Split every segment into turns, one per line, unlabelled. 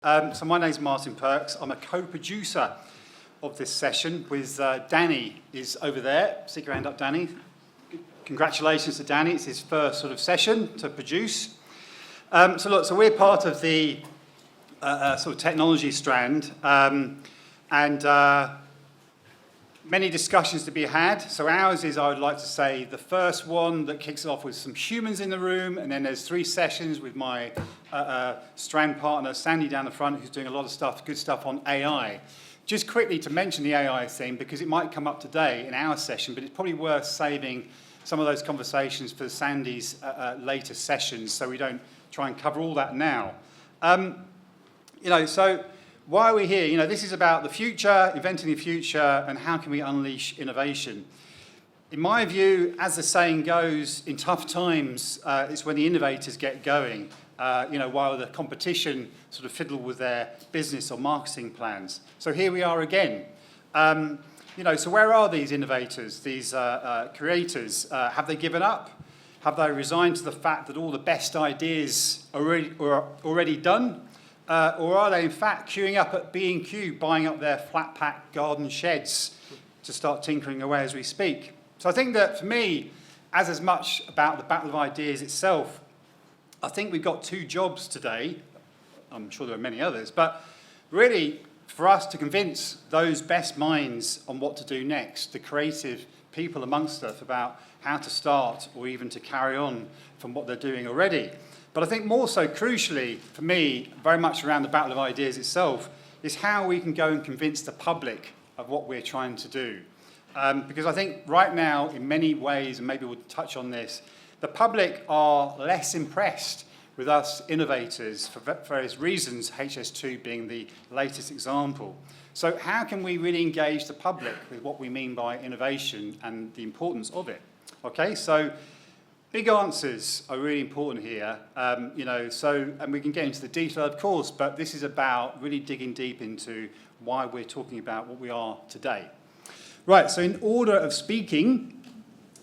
So my name's Martin Perks. I'm a co-producer of this session with Danny is over there. Stick your hand up, Danny. Congratulations to Danny. It's his first sort of session to produce. So we're part of the sort of technology strand, and many discussions to be had. So ours is, I would like to say, the first one that kicks it off with some humans in the room, and then there's 3 sessions with my strand partner, Sandy, down the front, who's doing a lot of stuff, good stuff on AI. Just quickly to mention the AI thing, because it might come up today in our session, but it's probably worth saving some of those conversations for Sandy's later sessions, so we don't try and cover all that now. So why are we here? This is about the future, inventing the future, and how can we unleash innovation. In my view, as the saying goes, in tough times, it's when the innovators get going, while the competition sort of fiddle with their business or marketing plans. So here we are again. So where are these innovators, these creators? Have they given up? Have they resigned to the fact that all the best ideas are already done? Or are they, in fact, queuing up at B&Q, buying up their flat-pack garden sheds to start tinkering away as we speak? So I think that, for me, as much about the battle of ideas itself, I think we've got 2 jobs today. I'm sure there are many others, but really, for us to convince those best minds on what to do next, the creative people amongst us, about how to start or even to carry on from what they're doing already. But I think more so crucially, for me, very much around the battle of ideas itself, is how we can go and convince the public of what we're trying to do. Because I think right now, in many ways, and maybe we'll touch on this, the public are less impressed with us innovators for various reasons, HS2 being the latest example. So how can we really engage the public with what we mean by innovation and the importance of it? Okay, so big answers are really important here, and we can get into the detail, of course, but this is about really digging deep into why we're talking about what we are today. Right, so in order of speaking,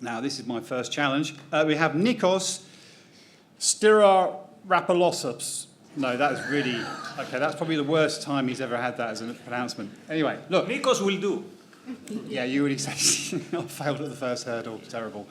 now this is my first challenge, we have Nikos Styrorapoulossos. No, that is really, okay, that's probably the worst time he's ever had that as a pronouncement. Anyway, look.
Nikos will do.
Yeah, you already said I failed at the first hurdle, terrible.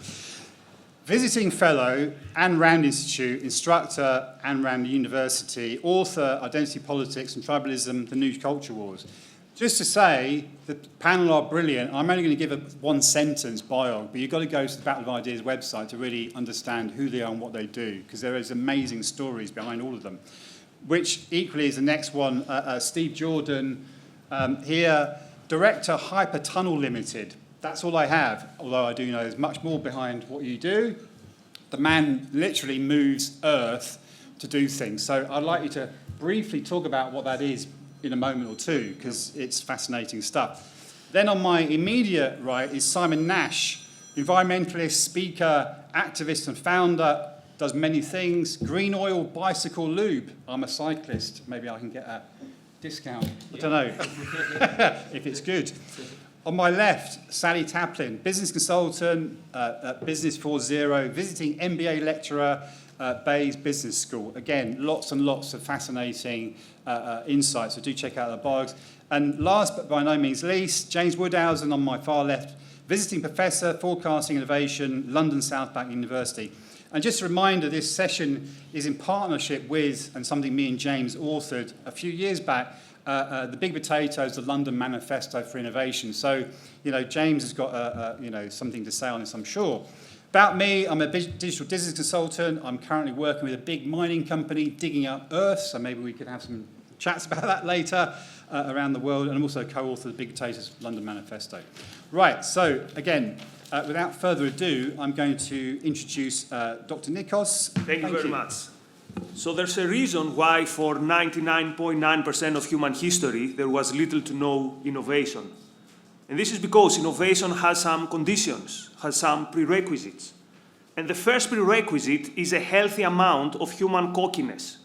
Visiting Fellow, Ayn Rand Institute, instructor, Ayn Rand University, author, Identity Politics and Tribalism, The New Culture Wars. Just to say, the panel are brilliant. I'm only going to give a 1-sentence bio, but you've got to go to the Battle of Ideas website to really understand who they are and what they do, because there is amazing stories behind all of them. Which equally is the next one, Steve Jordan, here, Director Hypertunnel Limited. That's all I have, although I do know there's much more behind what you do. The man literally moves Earth to do things. So I'd like you to briefly talk about what that is in a moment or two, because it's fascinating stuff. Then on my immediate right is Simon Nash, environmentalist, speaker, activist and founder, does many things. Green oil, bicycle lube. I'm a cyclist. Maybe I can get a discount. I don't know if it's good. On my left, Sally Taplin, business consultant at Business 4.0, visiting MBA lecturer at Bayes Business School. Again, lots and lots of fascinating insights, so do check out the blogs. And last but by no means least, James Woodhausen on my far left, visiting professor, forecasting innovation, London South Bank University. And just a reminder, this session is in partnership with, and something me and James authored a few years back, the Big Potatoes, the London Manifesto for Innovation. So, James has got, something to say on this, I'm sure. About me, I'm a digital business consultant. I'm currently working with a big mining company digging up Earth, so maybe we could have some chats about that later around the world. And I'm also co-author of the Big Potatoes London Manifesto. Right, so again, without further ado, I'm going to introduce Dr. Nikos.
Thank you very much. So there's a reason why for 99.9% of human history there was little to no innovation. And this is because innovation has some conditions, has some prerequisites. And the first prerequisite is a healthy amount of human cockiness,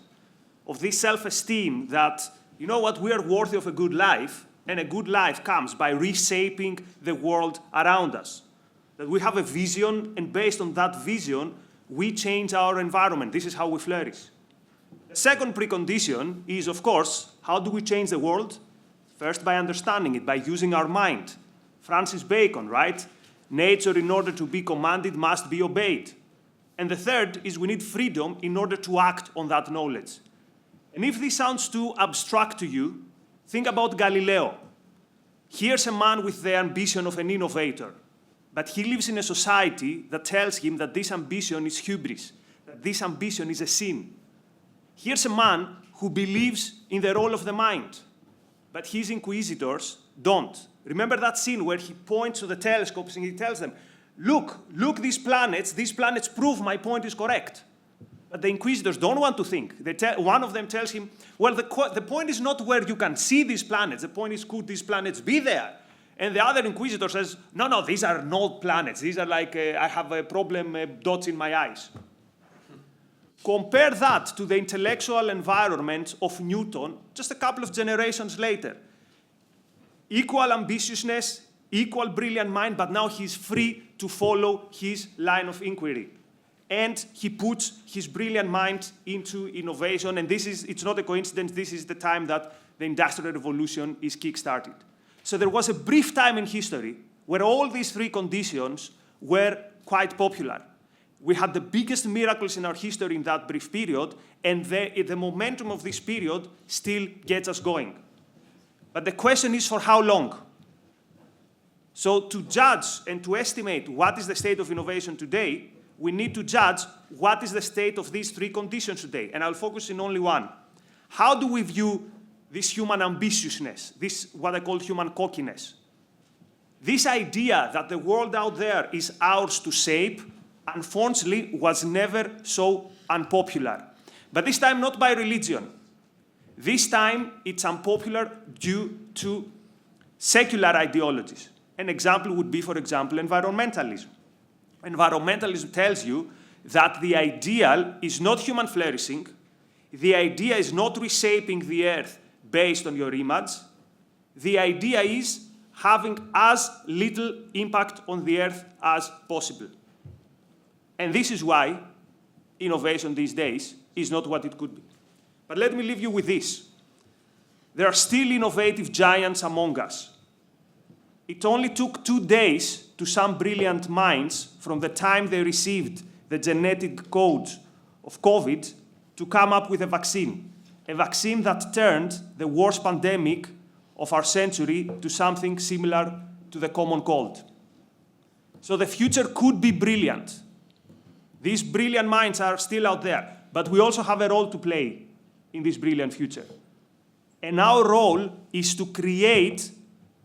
of this self-esteem that, we are worthy of a good life, and a good life comes by reshaping the world around us. That we have a vision, and based on that vision, we change our environment. This is how we flourish. The second precondition is, of course, How do we change the world? First, by understanding it, by using our mind. Francis Bacon, right? Nature, in order to be commanded, must be obeyed. And the third is we need freedom in order to act on that knowledge. And if this sounds too abstract to you, think about Galileo. Here's a man with the ambition of an innovator, but he lives in a society that tells him that this ambition is hubris, that this ambition is a sin. Here's a man who believes in the role of the mind, but his inquisitors don't. Remember that scene where he points to the telescopes and he tells them, look, these planets prove my point is correct. But the inquisitors don't want to think. One of them tells him, well, the point is not where you can see these planets. The point is, could these planets be there? And the other inquisitor says, no, these are not planets. These are like, I have a problem, dots in my eyes. Compare that to the intellectual environment of Newton just a couple of generations later. Equal ambitiousness, equal brilliant mind, but now he's free to follow his line of inquiry. And he puts his brilliant mind into innovation, and it's not a coincidence, this is the time that the Industrial Revolution is kick-started. So there was a brief time in history where all these three conditions were quite popular. We had the biggest miracles in our history in that brief period, and the momentum of this period still gets us going. But the question is, for how long? So to judge and to estimate what is the state of innovation today, we need to judge what is the state of these three conditions today. And I'll focus on only one. How do we view this human ambitiousness, this what I call human cockiness? This idea that the world out there is ours to shape, unfortunately, was never so unpopular. But this time, not by religion. This time, it's unpopular due to secular ideologies. An example would be, for example, environmentalism. Environmentalism tells you that the ideal is not human flourishing, the idea is not reshaping the earth based on your image, the idea is having as little impact on the earth as possible. And this is why innovation these days is not what it could be. But let me leave you with this. There are still innovative giants among us. It only took 2 days to some brilliant minds from the time they received the genetic codes of COVID to come up with a vaccine that turned the worst pandemic of our century to something similar to the common cold. So the future could be brilliant. These brilliant minds are still out there, but we also have a role to play in this brilliant future. And our role is to create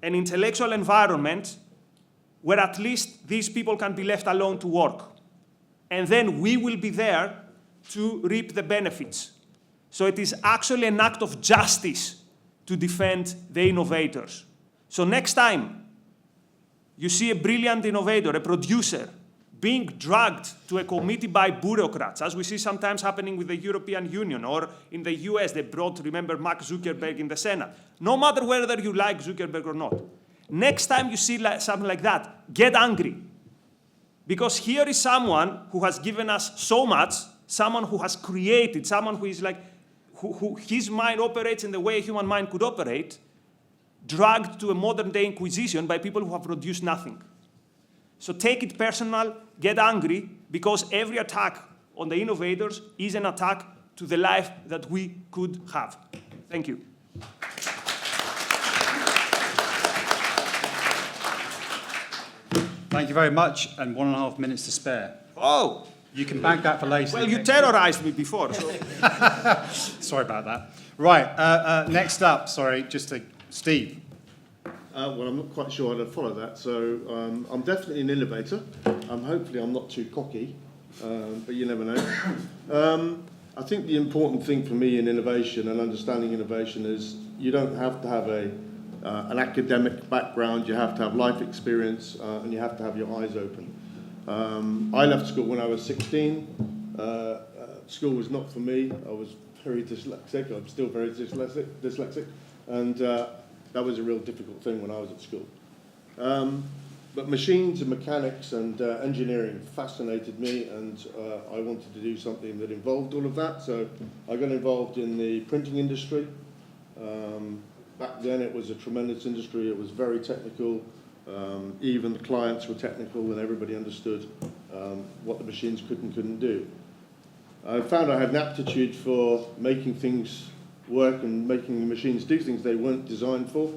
an intellectual environment where at least these people can be left alone to work. And then we will be there to reap the benefits. So it is actually an act of justice to defend the innovators. So next time you see a brilliant innovator, a producer, being dragged to a committee by bureaucrats, as we see sometimes happening with the European Union, or in the US, they brought, remember, Mark Zuckerberg in the Senate. No matter whether you like Zuckerberg or not. Next time you see something like that, get angry. Because here is someone who has given us so much, someone who has created, someone who is like, who his mind operates in the way a human mind could operate, dragged to a modern-day inquisition by people who have produced nothing. So take it personal, get angry, because every attack on the innovators is an attack to the life that we could have. Thank you.
Thank you very much, and 1.5 minutes to spare.
Oh!
You can bank that for later.
Well, you terrorized me before, so...
Sorry about that. Right, next up, Steve.
Well, I'm not quite sure how to follow that, so I'm definitely an innovator. Hopefully I'm not too cocky, but you never know. I think the important thing for me in innovation and understanding innovation is you don't have to have an academic background, you have to have life experience, and you have to have your eyes open. I left school when I was 16. School was not for me. I was very dyslexic. I'm still very dyslexic. And that was a real difficult thing when I was at school. But machines and mechanics and engineering fascinated me, and I wanted to do something that involved all of that. So I got involved in the printing industry. Back then it was a tremendous industry, it was very technical, even the clients were technical and everybody understood what the machines could and couldn't do. I found I had an aptitude for making things work and making the machines do things they weren't designed for,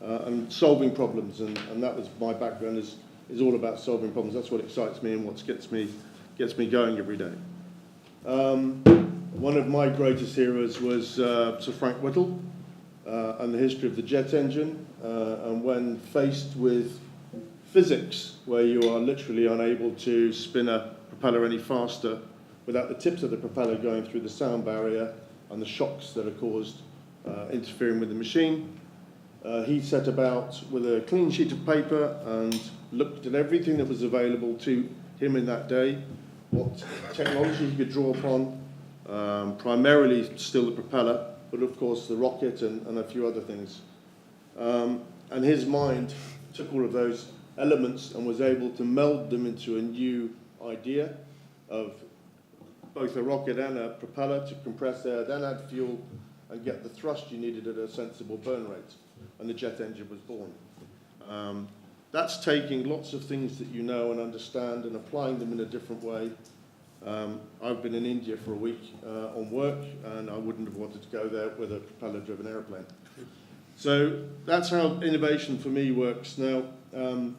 and solving problems, and that was my background, is all about solving problems. That's what excites me and what gets me going every day. One of my greatest heroes was Sir Frank Whittle and the history of the jet engine, and when faced with physics where you are literally unable to spin a propeller any faster without the tips of the propeller going through the sound barrier and the shocks that are caused interfering with the machine, he set about with a clean sheet of paper and looked at everything that was available to him in that day, what technology he could draw upon, primarily still the propeller, but of course the rocket and a few other things. And his mind took all of those elements and was able to meld them into a new idea of both a rocket and a propeller to compress air, then add fuel and get the thrust you needed at a sensible burn rate. And the jet engine was born. That's taking lots of things that you know and understand and applying them in a different way. I've been in India for a week on work, and I wouldn't have wanted to go there with a propeller-driven aeroplane. So that's how innovation for me works now. And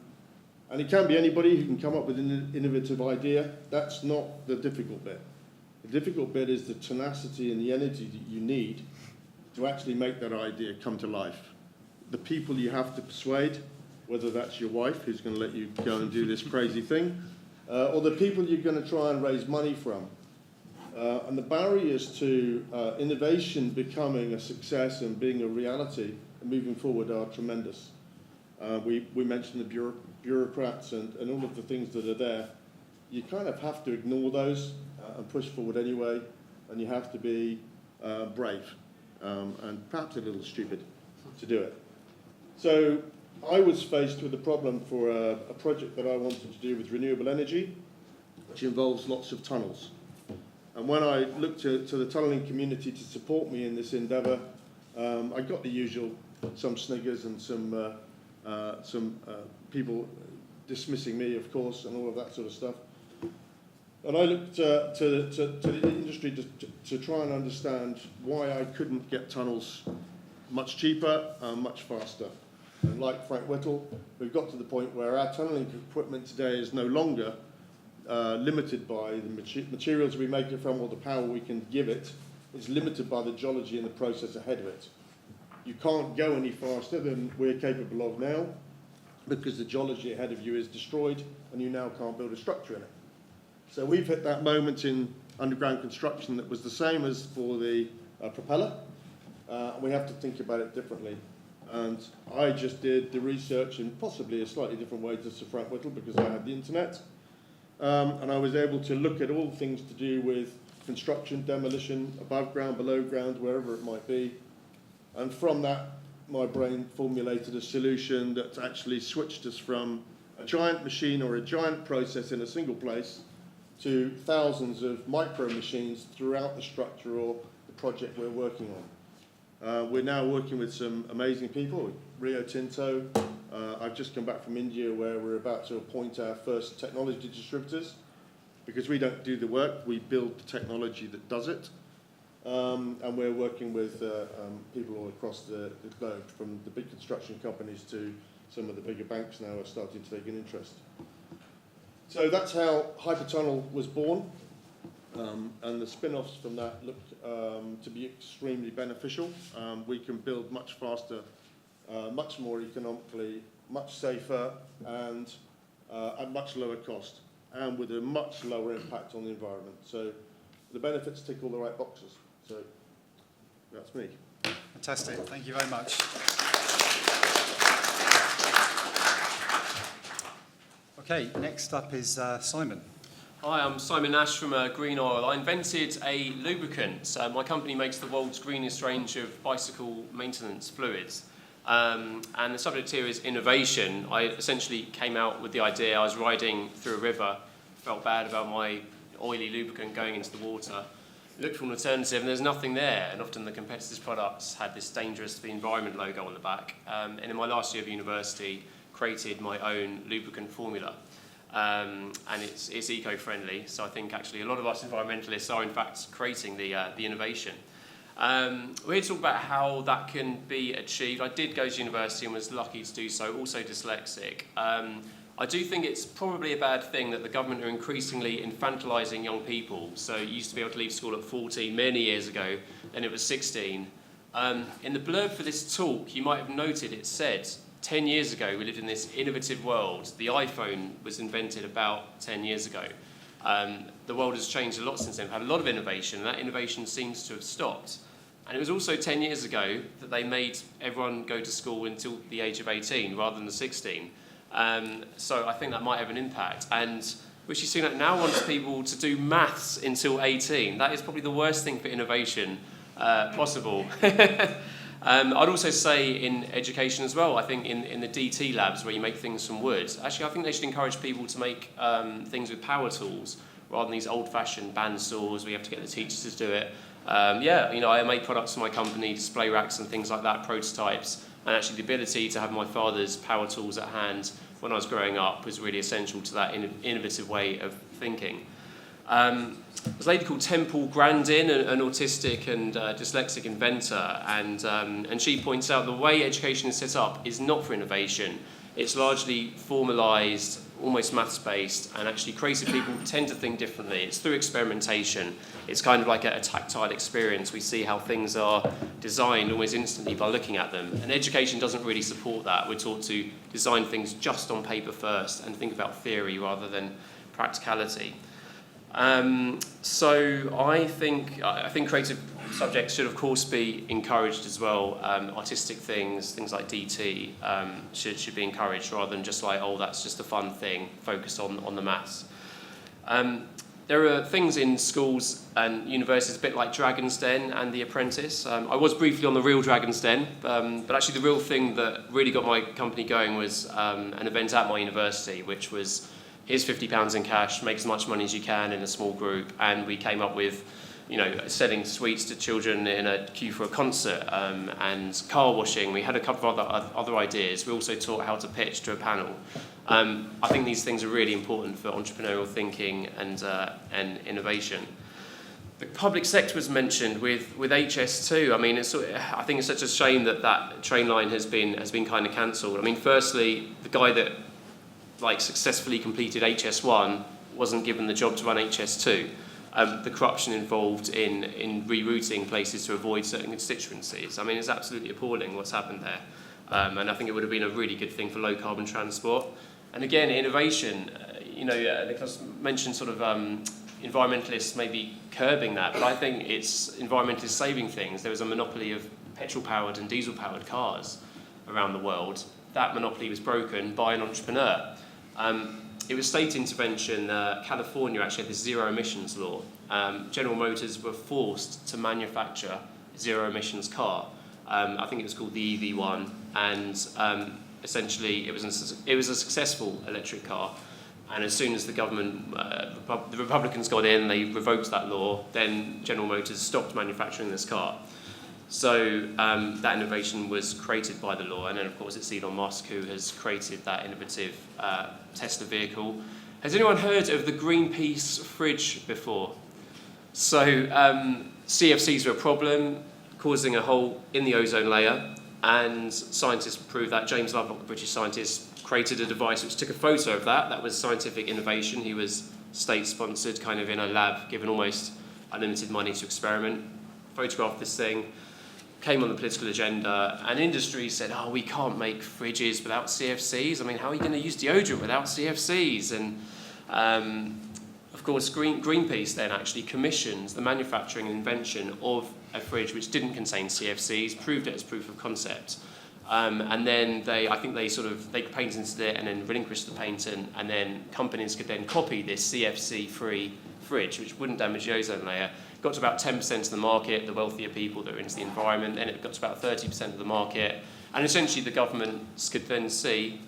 it can be anybody who can come up with an innovative idea. That's not the difficult bit. The difficult bit is the tenacity and the energy that you need to actually make that idea come to life. The people you have to persuade, whether that's your wife who's going to let you go and do this crazy thing, or the people you're going to try and raise money from. And the barriers to innovation becoming a success and being a reality and moving forward are tremendous. We mentioned the bureaucrats and all of the things that are there. You kind of have to ignore those and push forward anyway, and you have to be brave and perhaps a little stupid to do it. So I was faced with a problem for a project that I wanted to do with renewable energy, which involves lots of tunnels. And when I looked to the tunnelling community to support me in this endeavour, I got the usual, some sniggers and some people dismissing me, of course, and all of that sort of stuff. And I looked to the industry to try and understand why I couldn't get tunnels much cheaper and much faster. And like Frank Whittle, we've got to the point where our tunnelling equipment today is no longer limited by the materials we make it from or the power we can give it. It's limited by the geology and the process ahead of it. You can't go any faster than we're capable of now because the geology ahead of you is destroyed and you now can't build a structure in it. So we've hit that moment in underground construction that was the same as for the propeller. We have to think about it differently. And I just did the research in possibly a slightly different way to Sir Frank Whittle because I had the internet. And I was able to look at all things to do with construction, demolition, above ground, below ground, wherever it might be. And from that, my brain formulated a solution that actually switched us from a giant machine or a giant process in a single place to thousands of micro machines throughout the structure or the project we're working on. We're now working with some amazing people, Rio Tinto. I've just come back from India where we're about to appoint our first technology distributors because we don't do the work, we build the technology that does it. And we're working with people all across the globe, from the big construction companies to some of the bigger banks now are starting to take an interest. So that's how Hypertunnel was born. And the spin-offs from that look to be extremely beneficial. We can build much faster, much more economically, much safer, and at much lower cost, and with a much lower impact on the environment. So the benefits tick all the right boxes. So that's me.
Fantastic. Thank you very much. Okay, next up is Simon.
Hi, I'm Simon Nash from Green Oil. I invented a lubricant. My company makes the world's greenest range of bicycle maintenance fluids. And the subject here is innovation. I essentially came out with the idea. I was riding through a river, felt bad about my oily lubricant going into the water. looked for an alternative and there's nothing there, and often the competitors' products had this dangerous for the environment logo on the back. And in my last year of university, created my own lubricant formula. And it's eco-friendly, so I think actually a lot of us environmentalists are in fact creating the innovation. We're here to talk about how that can be achieved. I did go to university and was lucky to do so, also dyslexic. I do think it's probably a bad thing that the government are increasingly infantilising young people. So you used to be able to leave school at 14 many years ago, then it was 16. In the blurb for this talk, you might have noted it said 10 years ago we lived in this innovative world. The iPhone was invented about 10 years ago. The world has changed a lot since then. We've had a lot of innovation, and that innovation seems to have stopped. And it was also 10 years ago that they made everyone go to school until the age of 18 rather than the 16. So I think that might have an impact. And Rishi Sunak now wants people to do maths until 18. That is probably the worst thing for innovation possible. I'd also say in education as well, I think in the DT labs where you make things from wood, actually I think they should encourage people to make things with power tools rather than these old-fashioned bandsaws where you have to get the teachers to do it. I made products for my company, display racks and things like that, prototypes, and actually the ability to have my father's power tools at hand when I was growing up was really essential to that innovative way of thinking. There's a lady called Temple Grandin, an autistic and dyslexic inventor, and she points out the way education is set up is not for innovation. It's largely formalised, almost maths-based, and actually creative people tend to think differently. It's through experimentation. It's kind of like a tactile experience. We see how things are designed almost instantly by looking at them. And education doesn't really support that. We're taught to design things just on paper first and think about theory rather than practicality. So I think creative subjects should of course be encouraged as well. Artistic things like DT should be encouraged rather than just like, oh, that's just a fun thing, focused on the maths. There are things in schools and universities a bit like Dragon's Den and The Apprentice. I was briefly on the real Dragon's Den, but actually the real thing that really got my company going was an event at my university, which was here's £50 in cash, make as much money as you can in a small group, and we came up with, selling sweets to children in a queue for a concert, and car washing. We had a couple of other ideas. We also taught how to pitch to a panel. I think these things are really important for entrepreneurial thinking and innovation. The public sector was mentioned with HS2. I mean, I think it's such a shame that train line has been kind of cancelled. I mean, firstly, the guy that successfully completed HS1 wasn't given the job to run HS2. The corruption involved in rerouting places to avoid certain constituencies. I mean, it's absolutely appalling what's happened there. And I think it would have been a really good thing for low carbon transport. And again, innovation, Nicholas mentioned sort of environmentalists maybe curbing that, but I think it's environmentalists saving things. There was a monopoly of petrol-powered and diesel-powered cars around the world. That monopoly was broken by an entrepreneur. It was state intervention. California actually had this zero emissions law. General Motors were forced to manufacture a zero emissions car. I think it was called the EV1, and essentially it was a successful electric car. And as soon as the government, the Republicans got in, they revoked that law. Then General Motors stopped manufacturing this car. So that innovation was created by the law, and then of course it's Elon Musk who has created that innovative Tesla vehicle. Has anyone heard of the Greenpeace fridge before? So CFCs are a problem, causing a hole in the ozone layer, and scientists proved that. James Lovelock, the British scientist, created a device which took a photo of that. That was scientific innovation. He was state-sponsored, kind of in a lab, given almost unlimited money to experiment, photographed this thing, came on the political agenda, and industry said, oh, we can't make fridges without CFCs. I mean, how are you going to use deodorant without CFCs? And of course, Greenpeace then actually commissioned the manufacturing and invention of a fridge which didn't contain CFCs, proved it as proof of concept. And then they patented it and then relinquished the patent, and then companies could then copy this CFC-free fridge, which wouldn't damage the ozone layer. Got to about 10% of the market, the wealthier people that are into the environment, then it got to about 30% of the market. And essentially the governments could then see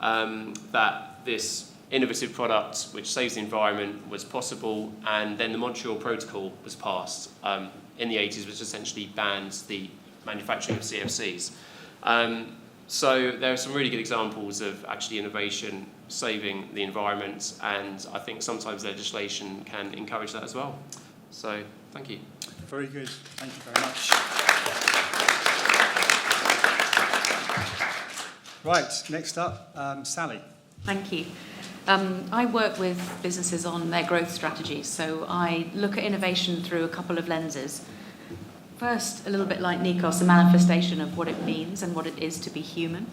that this innovative product which saves the environment was possible, and then the Montreal Protocol was passed in the 80s, which essentially banned the manufacturing of CFCs. So there are some really good examples of actually innovation saving the environment, and I think sometimes legislation can encourage that as well. So thank you.
Very good. Thank you very much. Right, next up, Sally.
Thank you. I work with businesses on their growth strategies, so I look at innovation through a couple of lenses. First, a little bit like Nikos, a manifestation of what it means and what it is to be human,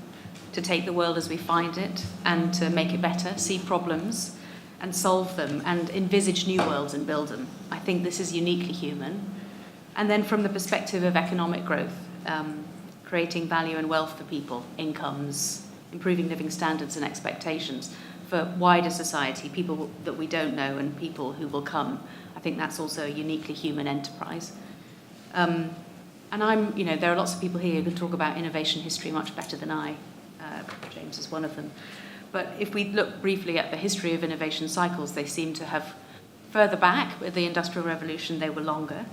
to take the world as we find it and to make it better, see problems and solve them and envisage new worlds and build them. I think this is uniquely human. And then from the perspective of economic growth, creating value and wealth for people, incomes, improving living standards and expectations for wider society, people that we don't know and people who will come. I think that's also a uniquely human enterprise. And there are lots of people here who can talk about innovation history much better than I. James is one of them. But if we look briefly at the history of innovation cycles, they seem to have further back. With the Industrial Revolution, they were longer.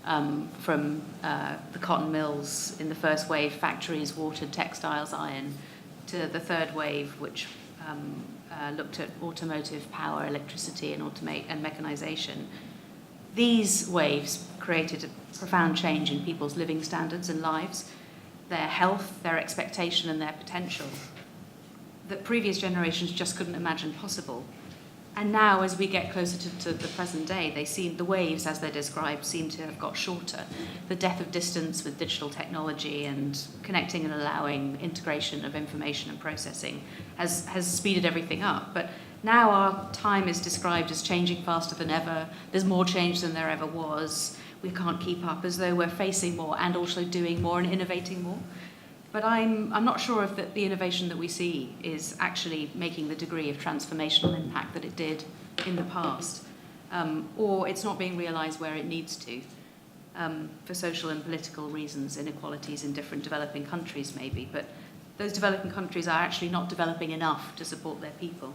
From the cotton mills in the first wave, factories, water, textiles, iron, to the third wave, which looked at automotive power, electricity, and mechanization. These waves created a profound change in people's living standards and lives, their health, their expectation, and their potential that previous generations just couldn't imagine possible. And now, as we get closer to the present day, the waves, as they're described, seem to have got shorter. The death of distance with digital technology and connecting and allowing integration of information and processing has speeded everything up. But now our time is described as changing faster than ever. There's more change than there ever was. We can't keep up, as though we're facing more and also doing more and innovating more. But I'm not sure if the innovation that we see is actually making the degree of transformational impact that it did in the past, or it's not being realised where it needs to, for social and political reasons, inequalities in different developing countries maybe, but those developing countries are actually not developing enough to support their people.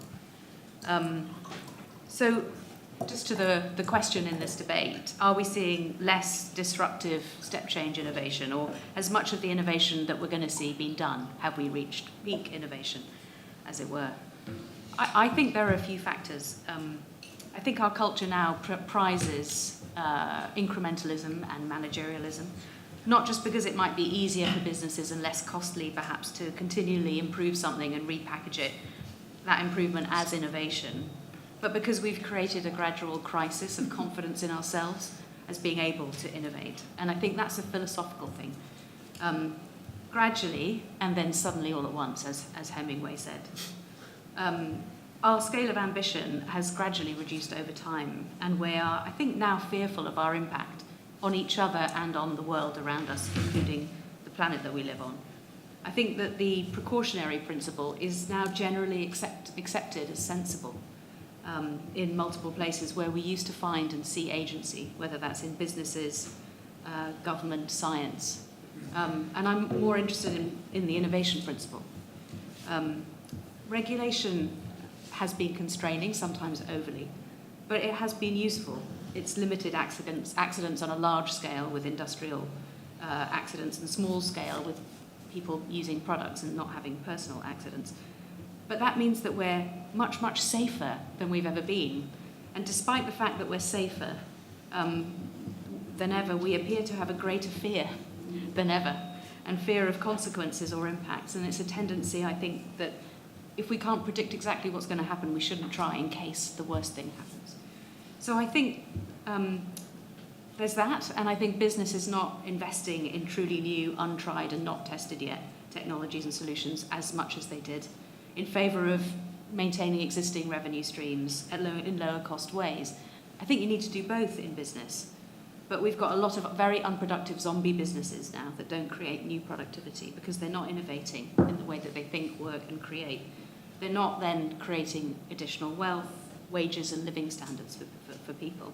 So just to the question in this debate, are we seeing less disruptive step change innovation, or has much of the innovation that we're going to see been done? Have we reached peak innovation, as it were? I think there are a few factors. I think our culture now prizes incrementalism and managerialism, not just because it might be easier for businesses and less costly perhaps to continually improve something and repackage it, that improvement as innovation, but because we've created a gradual crisis of confidence in ourselves as being able to innovate. And I think that's a philosophical thing. Gradually, and then suddenly all at once, as Hemingway said. Our scale of ambition has gradually reduced over time, and we are, I think, now fearful of our impact on each other and on the world around us, including the planet that we live on. I think that the precautionary principle is now generally accepted as sensible. In multiple places where we used to find and see agency, whether that's in businesses, government, science. And I'm more interested in the innovation principle. Regulation has been constraining, sometimes overly, but it has been useful. It's limited accidents on a large scale with industrial accidents, and small scale with people using products and not having personal accidents. But that means that we're much, much safer than we've ever been. And despite the fact that we're safer than ever, we appear to have a greater fear than ever, and fear of consequences or impacts. And it's a tendency, I think, that if we can't predict exactly what's going to happen, we shouldn't try in case the worst thing happens. So I think there's that, and I think business is not investing in truly new, untried and not tested yet technologies and solutions as much as they did, in favour of maintaining existing revenue streams in lower cost ways. I think you need to do both in business. But we've got a lot of very unproductive zombie businesses now that don't create new productivity because they're not innovating in the way that they think, work and create. They're not then creating additional wealth, wages and living standards for people.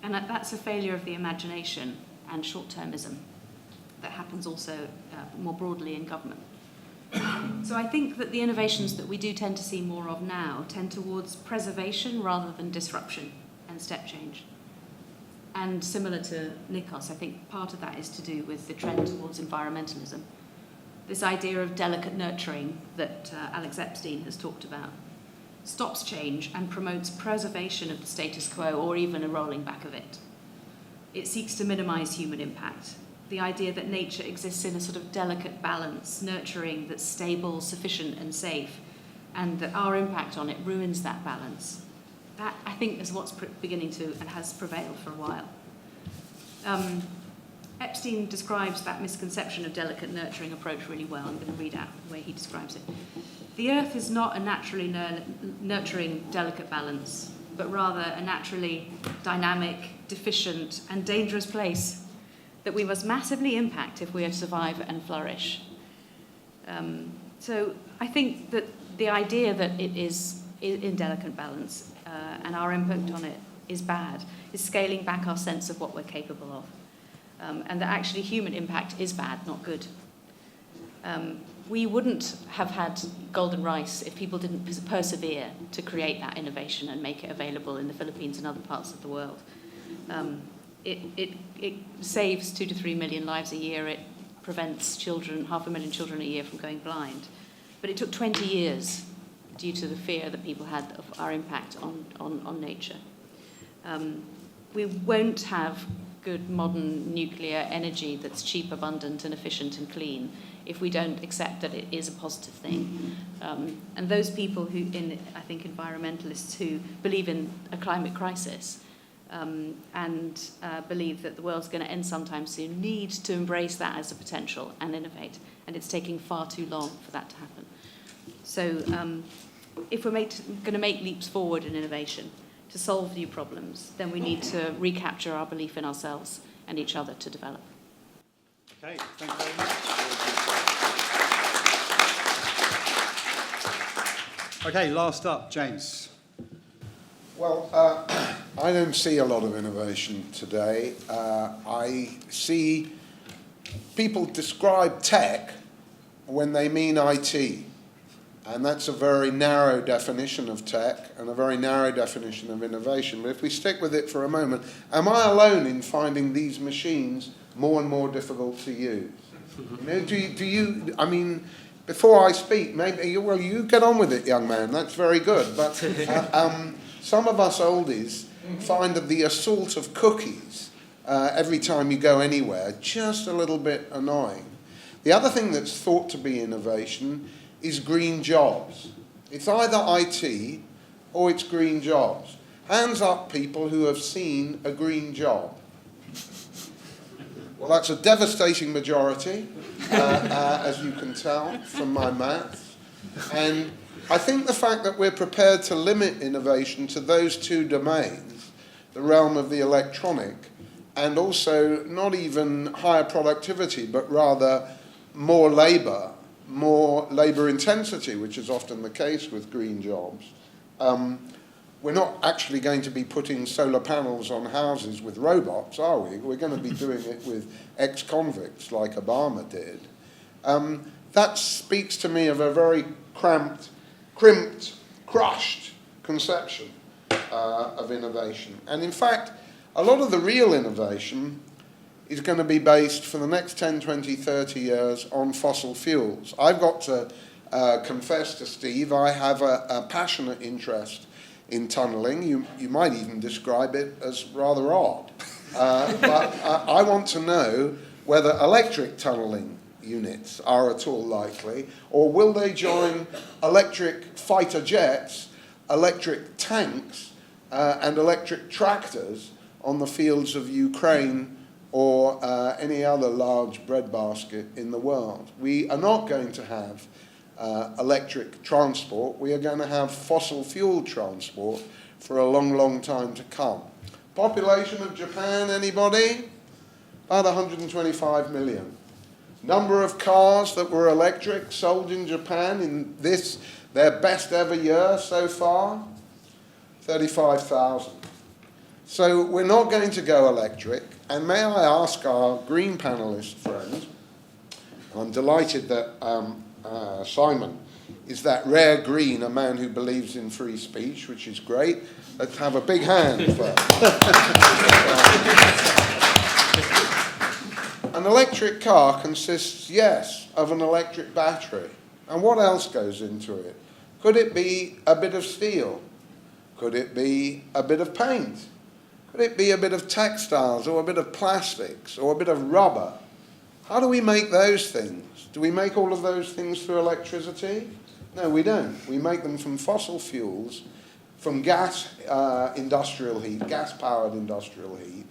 And that's a failure of the imagination and short-termism that happens also more broadly in government. So I think that the innovations that we do tend to see more of now tend towards preservation rather than disruption and step change. And similar to Nikos, I think part of that is to do with the trend towards environmentalism. This idea of delicate nurturing that Alex Epstein has talked about stops change and promotes preservation of the status quo or even a rolling back of it. It seeks to minimize human impact. The idea that nature exists in a sort of delicate balance, nurturing that's stable, sufficient and safe, and that our impact on it ruins that balance. That, I think, is what's beginning to and has prevailed for a while. Epstein describes that misconception of delicate nurturing approach really well. I'm going to read out the way he describes it. The Earth is not a naturally nurturing, delicate balance, but rather a naturally dynamic, deficient, and dangerous place that we must massively impact if we are to survive and flourish. So I think that the idea that it is in delicate balance and our impact on it is bad is scaling back our sense of what we're capable of. And that actually human impact is bad, not good. We wouldn't have had golden rice if people didn't persevere to create that innovation and make it available in the Philippines and other parts of the world. It saves 2 to 3 million lives a year. It prevents children, 500,000 children a year from going blind. But it took 20 years due to the fear that people had of our impact on nature. We won't have good modern nuclear energy that's cheap, abundant and efficient and clean if we don't accept that it is a positive thing. And those people who, I think environmentalists who believe in a climate crisis and believe that the world's going to end sometime soon need to embrace that as a potential and innovate. And it's taking far too long for that to happen. So if we're going to make leaps forward in innovation, to solve new problems, then we need to recapture our belief in ourselves and each other to develop.
Okay, thank you very much. Okay, last up, James.
Well, I don't see a lot of innovation today. I see people describe tech when they mean IT. And that's a very narrow definition of tech and a very narrow definition of innovation. But if we stick with it for a moment, am I alone in finding these machines more and more difficult to use? You know, do you, I mean, before I speak, maybe, well, you get on with it, young man, that's very good. But some of us oldies find that the assault of cookies every time you go anywhere just a little bit annoying. The other thing that's thought to be innovation is green jobs. It's either IT or it's green jobs. Hands up people who have seen a green job. Well, that's a devastating majority, as you can tell from my maths. And I think the fact that we're prepared to limit innovation to those two domains, the realm of the electronic, and also not even higher productivity, but rather more labour intensity, which is often the case with green jobs. We're not actually going to be putting solar panels on houses with robots, are we? We're going to be doing it with ex-convicts like Obama did. That speaks to me of a very crimped, crushed conception of innovation. And in fact, a lot of the real innovation is going to be based for the next 10, 20, 30 years on fossil fuels. I've got to confess to Steve, I have a passionate interest in tunnelling. You might even describe it as rather odd. But I want to know whether electric tunnelling units are at all likely, or will they join electric fighter jets, electric tanks, and electric tractors on the fields of Ukraine or any other large breadbasket in the world. We are not going to have electric transport. We are going to have fossil fuel transport for a long, long time to come. Population of Japan, anybody? About 125 million. Number of cars that were electric sold in Japan in this, their best ever year so far, 35,000. So we're not going to go electric. And may I ask our green panellist friends, I'm delighted that Simon, is that rare green, a man who believes in free speech, which is great. Let's have a big hand for An electric car consists, yes, of an electric battery. And what else goes into it? Could it be a bit of steel? Could it be a bit of paint? Could it be a bit of textiles or a bit of plastics or a bit of rubber? How do we make those things? Do we make all of those things through electricity? No, we don't. We make them from fossil fuels, from gas industrial heat, gas-powered industrial heat.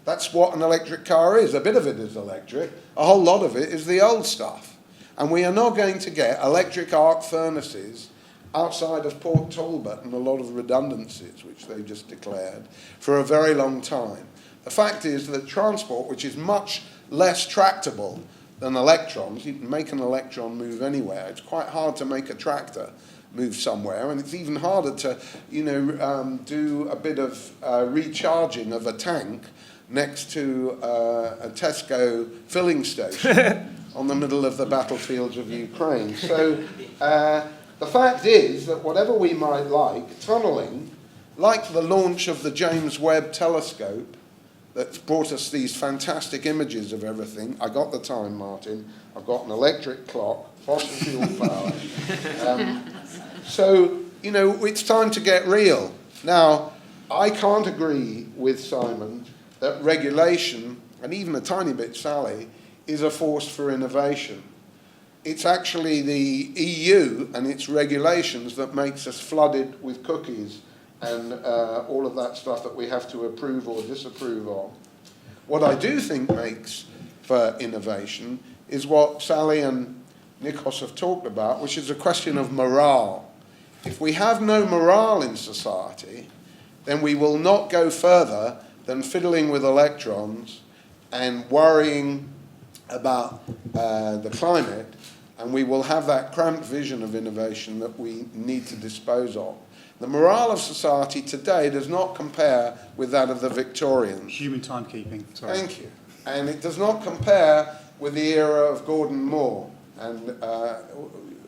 That's what an electric car is. A bit of it is electric. A whole lot of it is the old stuff. And we are not going to get electric arc furnaces outside of Port Talbot and a lot of redundancies, which they've just declared, for a very long time. The fact is that transport, which is much less tractable than electrons, you can make an electron move anywhere. It's quite hard to make a tractor move somewhere, and it's even harder to, do a bit of recharging of a tank next to a Tesco filling station on the middle of the battlefields of Ukraine. So the fact is that whatever we might like, tunneling, like the launch of the James Webb telescope that's brought us these fantastic images of everything. I got the time, Martin. I've got an electric clock, fossil fuel power. So, it's time to get real. Now, I can't agree with Simon that regulation, and even a tiny bit Sally, is a force for innovation. It's actually the EU and its regulations that makes us flooded with cookies and all of that stuff that we have to approve or disapprove of. What I do think makes for innovation is what Sally and Nikos have talked about, which is a question of morale. If we have no morale in society, then we will not go further than fiddling with electrons and worrying about the climate, and we will have that cramped vision of innovation that we need to dispose of. The morale of society today does not compare with that of the Victorians.
Human timekeeping. Sorry.
Thank you. And it does not compare with the era of Gordon Moore and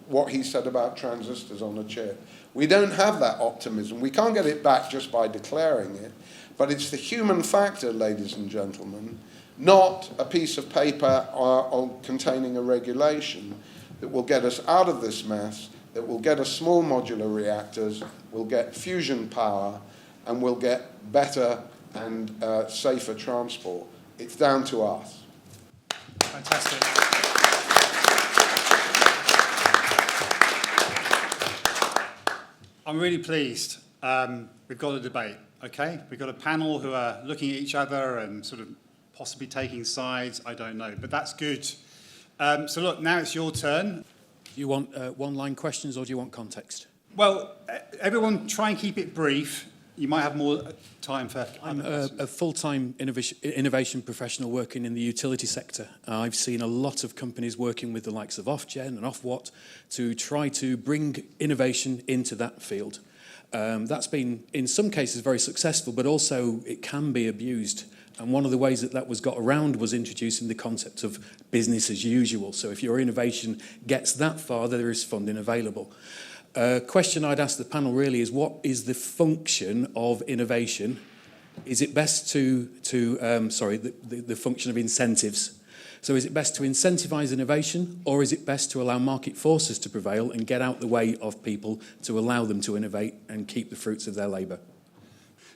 what he said about transistors on a chip. We don't have that optimism. We can't get it back just by declaring it. But it's the human factor, ladies and gentlemen, not a piece of paper containing a regulation that will get us out of this mess, that will get us small modular reactors, will get fusion power, and will get better and safer transport. It's down to us.
Fantastic. I'm really pleased. We've got a debate, okay? We've got a panel who are looking at each other and sort of possibly taking sides. I don't know, but that's good. So look, now it's your turn.
Do you want one-line questions or do you want context?
Well, everyone try and keep it brief. You might have more time for...
I'm a full-time innovation professional working in the utility sector. I've seen a lot of companies working with the likes of Ofgem and Ofwat to try to bring innovation into that field. That's been, in some cases, very successful, but also it can be abused. And one of the ways that was got around was introducing the concept of business as usual. So if your innovation gets that far, there is funding available. Question I'd ask the panel really is, what is the function of innovation? Is it best the function of incentives? So is it best to incentivize innovation, or is it best to allow market forces to prevail and get out the way of people to allow them to innovate and keep the fruits of their labour?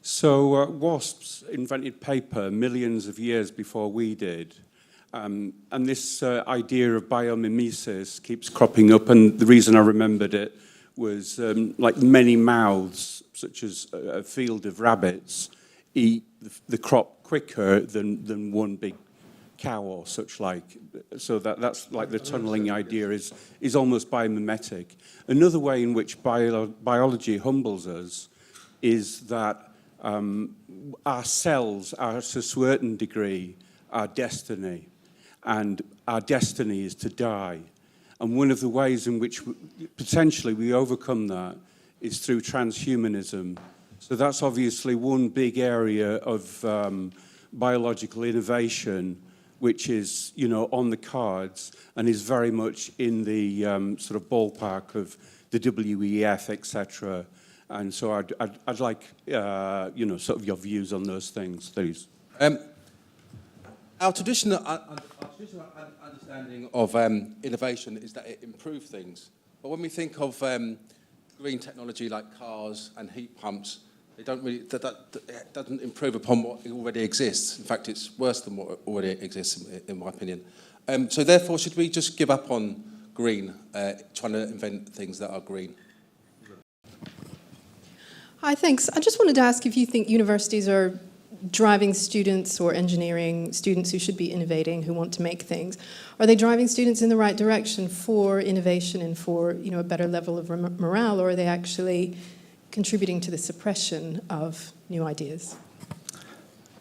So wasps invented paper millions of years before we did. And this idea of biomimesis keeps cropping up, and the reason I remembered it was like many mouths, such as a field of rabbits, eat the crop quicker than one big cow or such like. So that's like the tunneling idea is almost biomimetic. Another way in which biology humbles us is that our cells are, to a certain degree, our destiny. And our destiny is to die. And one of the ways in which potentially we overcome that is through transhumanism. So that's obviously one big area of biological innovation which is, you know, on the cards and is very much in the sort of ballpark of the WEF, etc. And so I'd like, you know, sort of your views on those things, please.
Our traditional understanding of innovation is that it improves things. But when we think of green technology like cars and heat pumps, they don't really, that doesn't improve upon what already exists. In fact, it's worse than what already exists, in my opinion. So therefore, should we just give up on green, trying to invent things that are green?
Hi, thanks. I just wanted to ask if you think universities are driving students or engineering students who should be innovating, who want to make things. Are they driving students in the right direction for innovation and for, you know, a better level of morale, or are they actually contributing to the suppression of new ideas?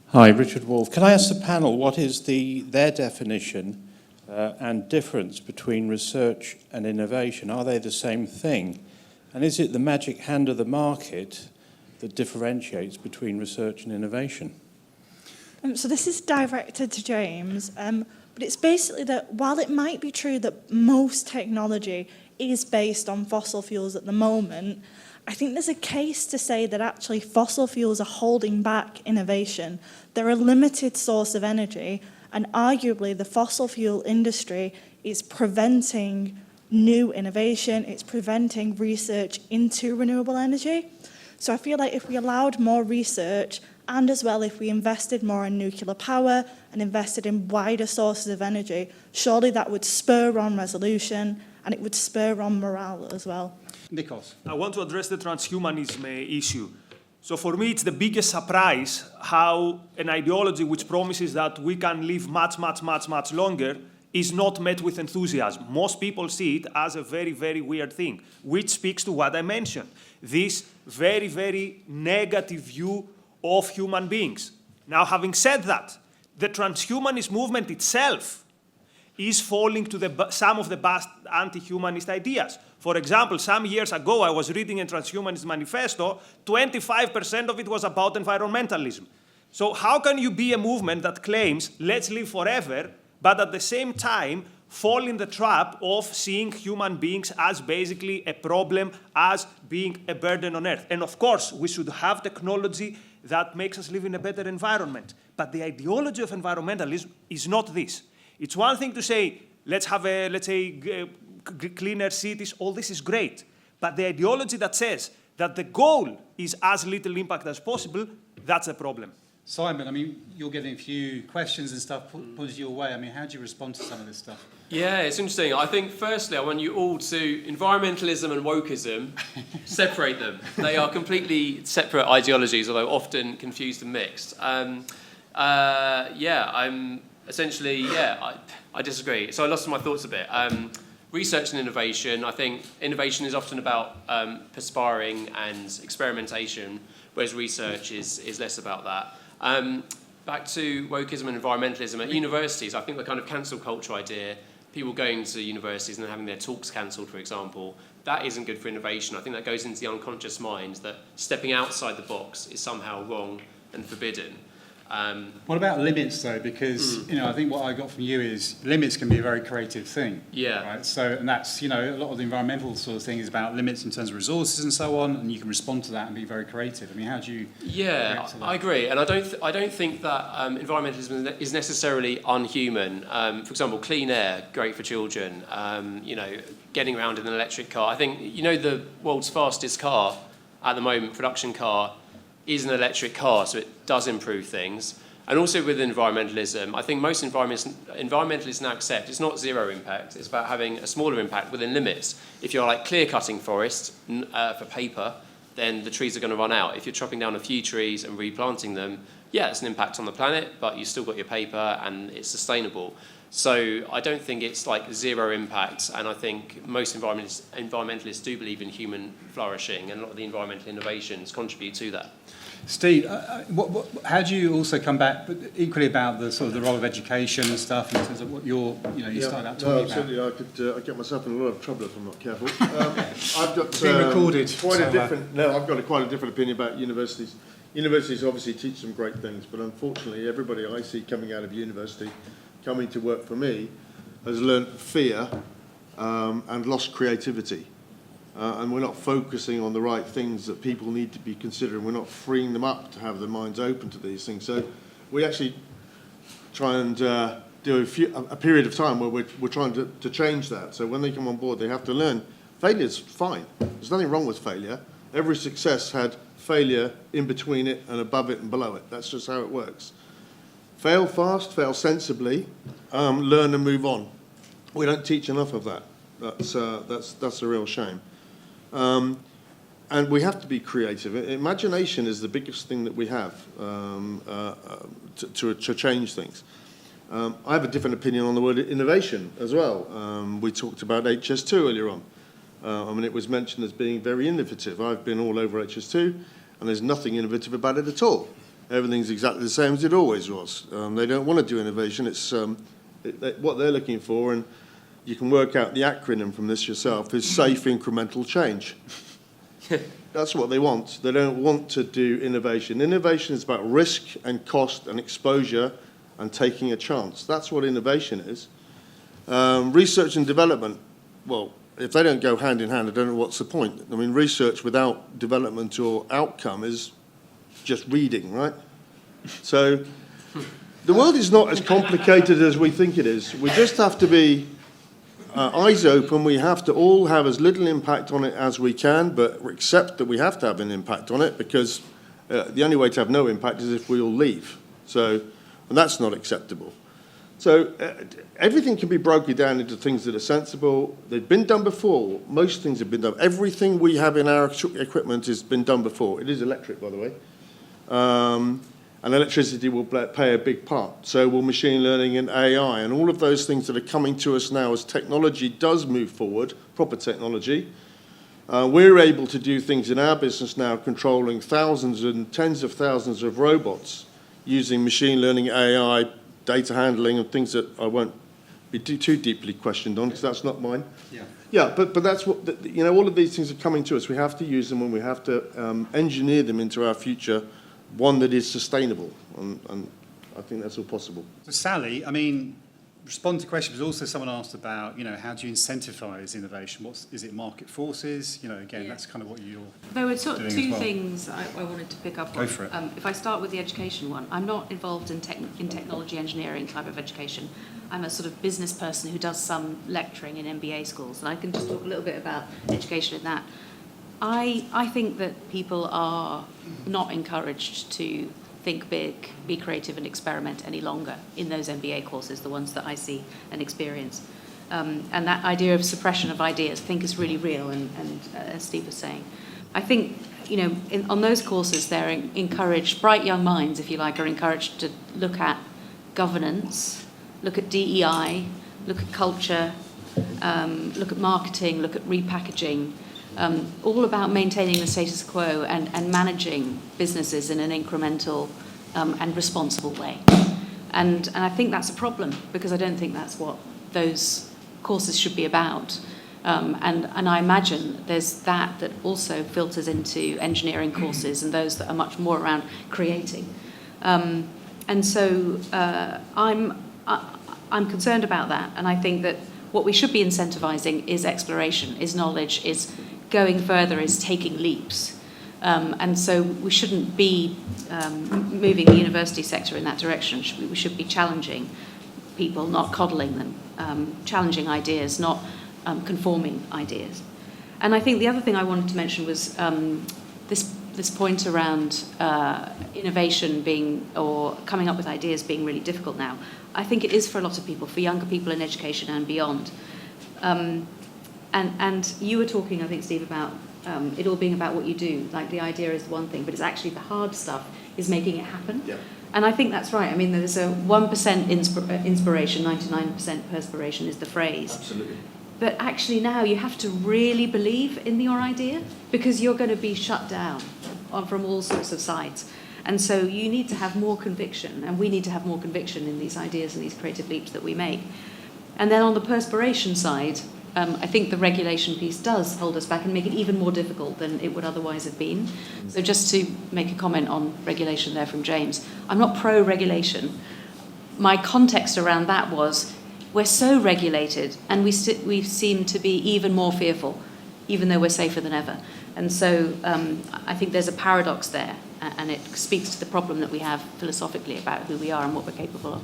Hi, Richard Wolf. Can I ask the panel what is their definition and difference between research and innovation? Are they the same thing? And is it the magic hand of the market that differentiates between research and innovation?
So this is directed to James, but it's basically that while it might be true that most technology is based on fossil fuels at the moment, I think there's a case to say that actually fossil fuels are holding back innovation. They're a limited source of energy, and arguably the fossil fuel industry is preventing new innovation, it's preventing research into renewable energy. So I feel like if we allowed more research, and as well if we invested more in nuclear power and invested in wider sources of energy, surely that would spur on resolution and it would spur on morale as well.
Nikos.
I want to address the transhumanism issue. So for me, it's the biggest surprise how an ideology which promises that we can live much, much, much, much longer is not met with enthusiasm. Most people see it as a very, very weird thing, which speaks to what I mentioned. This very, very negative view of human beings. Now, having said that, the transhumanist movement itself is falling to some of the best anti-humanist ideas. For example, some years ago, I was reading a transhumanist manifesto, 25% of it was about environmentalism. So how can you be a movement that claims, let's live forever, but at the same time, fall in the trap of seeing human beings as basically a problem, as being a burden on Earth? And of course, we should have technology that makes us live in a better environment. But the ideology of environmentalism is not this. It's one thing to say, let's have cleaner cities, all this is great. But the ideology that says that the goal is as little impact as possible, that's a problem.
Simon, I mean, you're getting a few questions and stuff put your way. I mean, how do you respond to some of this stuff?
Yeah, it's interesting. I think, firstly, I want you all to environmentalism and wokeism, separate them. They are completely separate ideologies, although often confused and mixed. I disagree. So I lost my thoughts a bit. Research and innovation, I think innovation is often about perspiring and experimentation, whereas research is less about that. Back to wokeism and environmentalism at universities, I think the kind of cancel culture idea, people going to universities and having their talks cancelled, for example, that isn't good for innovation. I think that goes into the unconscious mind that stepping outside the box is somehow wrong and forbidden.
What about limits, though? Because, you know, I think what I got from you is limits can be a very creative thing.
Yeah.
Right? So, and that's, you know, a lot of the environmental sort of thing is about limits in terms of resources and so on, and you can respond to that and be very creative. I mean, how do you react to that? I
agree, and I don't think that environmentalism is necessarily unhuman. For example, clean air, great for children. You know, getting around in an electric car. I think, you know, the world's fastest car at the moment, production car, is an electric car, so it does improve things. And also with environmentalism, I think most environmentalists now accept it's not zero impact, it's about having a smaller impact within limits. If you're like clear-cutting forests for paper, then the trees are going to run out. If you're chopping down a few trees and replanting them, yeah, it's an impact on the planet, but you've still got your paper and it's sustainable. So I don't think it's like zero impact, and I think most environmentalists do believe in human flourishing, and a lot of the environmental innovations contribute to that.
Steve, how do you also come back, but equally about the sort of the role of education and stuff in terms of what you started out talking
absolutely.
about?
I'd get myself in a lot of trouble if I'm not careful. I've got
being recorded.
I've got quite a different opinion about universities. Universities obviously teach some great things, but unfortunately, everybody I see coming out of university coming to work for me has learnt fear and lost creativity. And we're not focusing on the right things that people need to be considering. We're not freeing them up to have their minds open to these things. So we actually try and do a period of time where we're trying to change that. So when they come on board, they have to learn failure's fine. There's nothing wrong with failure. Every success had failure in between it and above it and below it. That's just how it works. Fail fast, fail sensibly, learn and move on. We don't teach enough of that. That's a real shame. And we have to be creative. Imagination is the biggest thing that we have to change things. I have a different opinion on the word innovation as well. We talked about HS2 earlier on. I mean, it was mentioned as being very innovative. I've been all over HS2, and there's nothing innovative about it at all. Everything's exactly the same as it always was. They don't want to do innovation. It's what they're looking for, and you can work out the acronym from this yourself, is safe incremental change. That's what they want. They don't want to do innovation. Innovation is about risk and cost and exposure and taking a chance. That's what innovation is. Research and development, well, if they don't go hand in hand, I don't know what's the point. I mean, research without development or outcome is just reading, right? So the world is not as complicated as we think it is. We just have to be eyes open. We have to all have as little impact on it as we can, but accept that we have to have an impact on it, because the only way to have no impact is if we all leave. So, and that's not acceptable. So everything can be broken down into things that are sensible. They've been done before. Most things have been done. Everything we have in our equipment has been done before. It is electric, by the way. And electricity will play a big part. So will machine learning and AI, and all of those things that are coming to us now as technology does move forward, proper technology. We're able to do things in our business now, controlling thousands and tens of thousands of robots using machine learning, AI, data handling, and things that I won't be too deeply questioned on, because that's not mine. Yeah, but that's what, all of these things are coming to us. We have to use them, and we have to engineer them into our future, one that is sustainable, and I think that's all possible.
So Sally, I mean, respond to the question, but also someone asked about, how do you incentivize innovation? Is it market forces? Again, that's kind of what you're
There were sort of
doing as
two
well.
things I wanted to pick up on.
Go for it.
If I start with the education one, I'm not involved in technology engineering type of education. I'm a sort of business person who does some lecturing in MBA schools, and I can just talk a little bit about education in that. I think that people are not encouraged to think big, be creative and experiment any longer in those MBA courses, the ones that I see and experience. And that idea of suppression of ideas, I think, is really real, and as Steve was saying. I think, on those courses, they're encouraged, bright young minds, if you like, are encouraged to look at governance, look at DEI, look at culture, look at marketing, look at repackaging, all about maintaining the status quo and managing businesses in an incremental and responsible way. And I think that's a problem, because I don't think that's what those courses should be about. And I imagine there's that also filters into engineering courses and those that are much more around creating. And so I'm concerned about that, and I think that what we should be incentivizing is exploration, is knowledge, is going further, is taking leaps. And so we shouldn't be moving the university sector in that direction. We should be challenging people, not coddling them, challenging ideas, not conforming ideas. And I think the other thing I wanted to mention was this point around innovation being, or coming up with ideas being really difficult now. I think it is for a lot of people, for younger people in education and beyond. And you were talking, I think, Steve, about it all being about what you do. Like, the idea is one thing, but it's actually the hard stuff is making it happen.
Yeah.
And I think that's right. I mean, there's a 1% inspiration, 99% perspiration is the phrase.
Absolutely.
But actually now you have to really believe in your idea, because you're going to be shut down from all sorts of sides. And so you need to have more conviction, and we need to have more conviction in these ideas and these creative leaps that we make. And then on the perspiration side, I think the regulation piece does hold us back and make it even more difficult than it would otherwise have been. So just to make a comment on regulation there from James, I'm not pro-regulation. my context around that was, we're so regulated, and we seem to be even more fearful, even though we're safer than ever. And so I think there's a paradox there, and it speaks to the problem that we have philosophically about who we are and what we're capable of.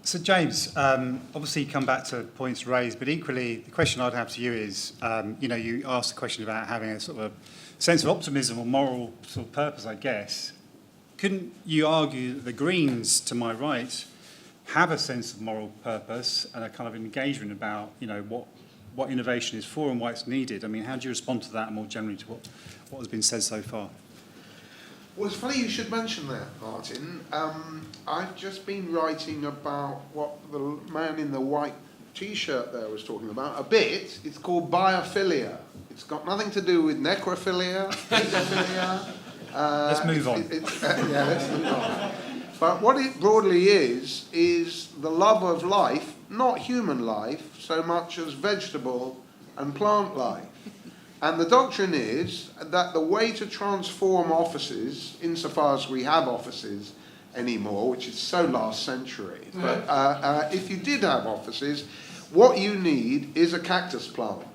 So James, obviously you come back to points raised, but equally the question I'd have to you is, you asked the question about having a sort of a sense of optimism or moral sort of purpose, I guess. Couldn't you argue that the Greens, to my right, have a sense of moral purpose and a kind of engagement about, what innovation is for and why it's needed? I mean, how do you respond to that, and more generally to what has been said so far?
Well, it's funny you should mention that, Martin. I've just been writing about what the man in the white T-shirt there was talking about a bit. It's called biophilia. It's got nothing to do with necrophilia, pedophilia.
Let's move on.
Let's move on. But what it broadly is the love of life, not human life, so much as vegetable and plant life. And the doctrine is that the way to transform offices, insofar as we have offices anymore, which is so last century, but if you did have offices, what you need is a cactus plant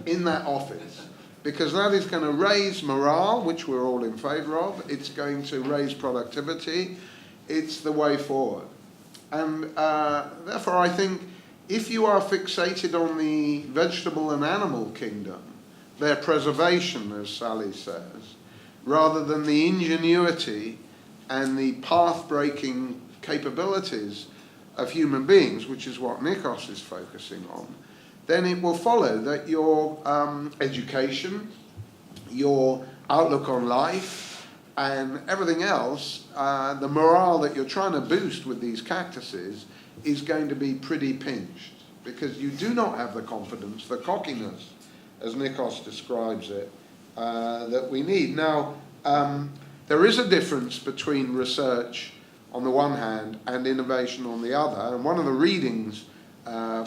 in that office, because that is going to raise morale, which we're all in favour of. It's going to raise productivity. It's the way forward. And therefore, I think if you are fixated on the vegetable and animal kingdom, their preservation, as Sally says, rather than the ingenuity and the path-breaking capabilities of human beings, which is what Nikos is focusing on, then it will follow that your education, your outlook on life, and everything else, the morale that you're trying to boost with these cactuses is going to be pretty pinched, because you do not have the confidence, the cockiness, as Nikos describes it, that we need. Now, there is a difference between research on the one hand and innovation on the other, and one of the readings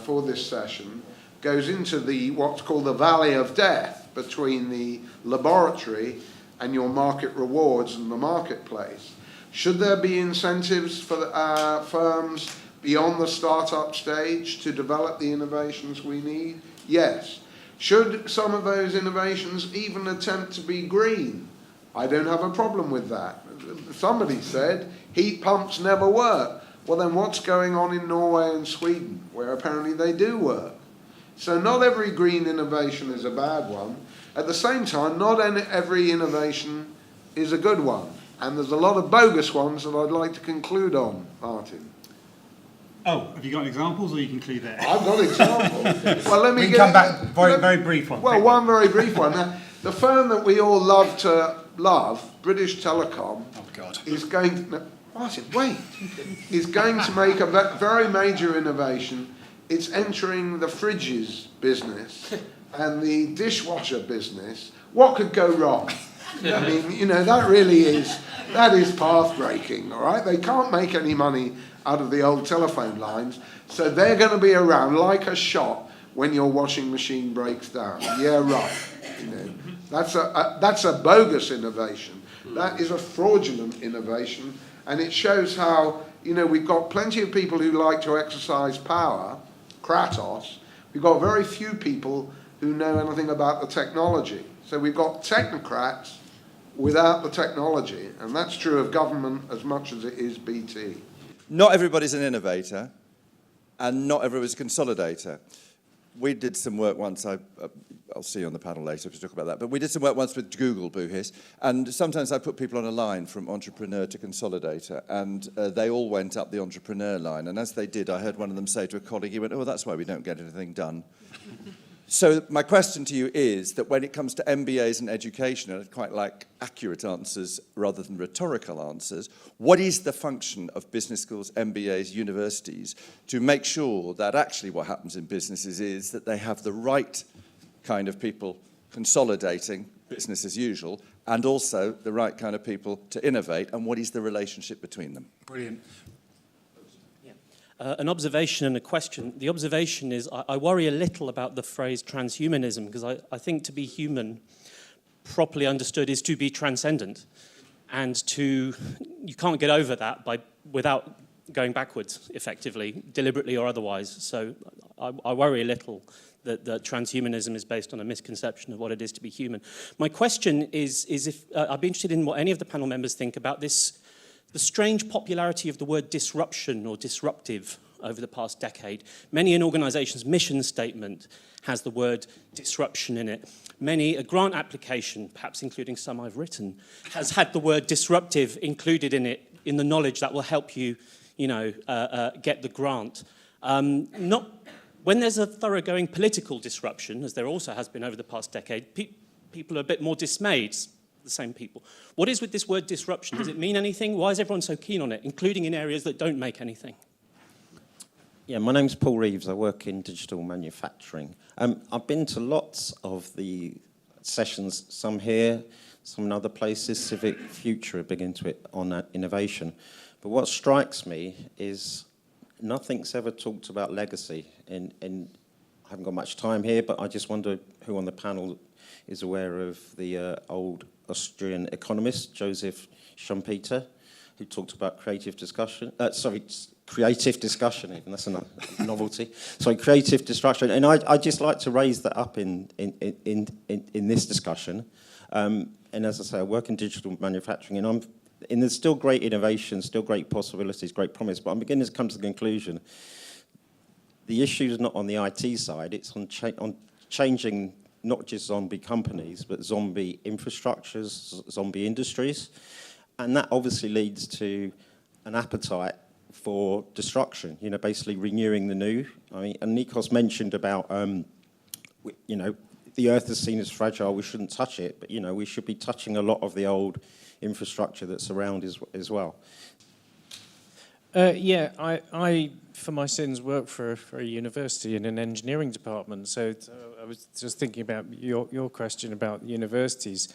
for this session goes into what's called the valley of death between the laboratory and your market rewards in the marketplace. Should there be incentives for firms beyond the startup stage to develop the innovations we need? Yes. Should some of those innovations even attempt to be green? I don't have a problem with that. Somebody said heat pumps never work. Well, then what's going on in Norway and Sweden, where apparently they do work? So not every green innovation is a bad one. At the same time, not every innovation is a good one. And there's a lot of bogus ones that I'd like to conclude on, Martin.
Oh, have you got examples, or you conclude there?
I've got examples. Well, let me
come back. Very brief one.
Well, one very brief one. Now, the firm that we all love, British Telecom, is going to... No, Martin, wait. Is going to make a very major innovation. It's entering the fridges business and the dishwasher business. What could go wrong? I mean, that is path-breaking, all right? They can't make any money out of the old telephone lines, so they're going to be around like a shot when your washing machine breaks down. Yeah, right. That's a bogus innovation. That is a fraudulent innovation, and it shows how we've got plenty of people who like to exercise power, kratos. We've got very few people who know anything about the technology. So we've got technocrats without the technology, and that's true of government as much as it is BT.
Not everybody's an innovator, and not everybody's a consolidator. We did some work once, I'll see you on the panel later to talk about that, but we did some work once with Google, Buhis, and sometimes I put people on a line from entrepreneur to consolidator, and they all went up the entrepreneur line, and as they did, I heard one of them say to a colleague, he went, "Oh, that's why we don't get anything done." So my question to you is that when it comes to MBAs and education, and I'd quite like accurate answers rather than rhetorical answers, what is the function of business schools, MBAs, universities to make sure that actually what happens in businesses is that they have the right kind of people consolidating business as usual, and also the right kind of people to innovate, and what is the relationship between them?
Brilliant.
An observation and a question. The observation is I worry a little about the phrase transhumanism, because I think to be human, properly understood, is to be transcendent. And you can't get over that without going backwards, effectively, deliberately or otherwise. So I worry a little that transhumanism is based on a misconception of what it is to be human. My question is if I'd be interested in what any of the panel members think about this, the strange popularity of the word disruption or disruptive over the past decade. Many an organisation's mission statement has the word disruption in it. Many a grant application, perhaps including some I've written, has had the word disruptive included in it, in the knowledge that will help you, get the grant. When there's a thoroughgoing political disruption, as there also has been over the past decade, people are a bit more dismayed, the same people. What is with this word disruption? Does it mean anything? Why is everyone so keen on it, including in areas that don't make anything?
Yeah, my name's Paul Reeves. I work in digital manufacturing. I've been to lots of the sessions, some here, some in other places. Civic Future are big into it on innovation. But what strikes me is nothing's ever talked about legacy. And I haven't got much time here, but I just wonder who on the panel is aware of the old Austrian economist, Joseph Schumpeter, who talked about creative discussion. Creative discussion, even that's a novelty. So creative destruction, and I'd just like to raise that up in this discussion. And as I say, I work in digital manufacturing, and there's still great innovation, still great possibilities, great promise. But I'm beginning to come to the conclusion: the issue is not on the IT side; it's on changing not just zombie companies, but zombie infrastructures, zombie industries, and that obviously leads to an appetite for destruction, basically renewing the new. I mean, and Nikos mentioned about, the Earth is seen as fragile, we shouldn't touch it, but, we should be touching a lot of the old infrastructure that's around as well.
I, for my sins, work for a university in an engineering department, so I was just thinking about your question about universities.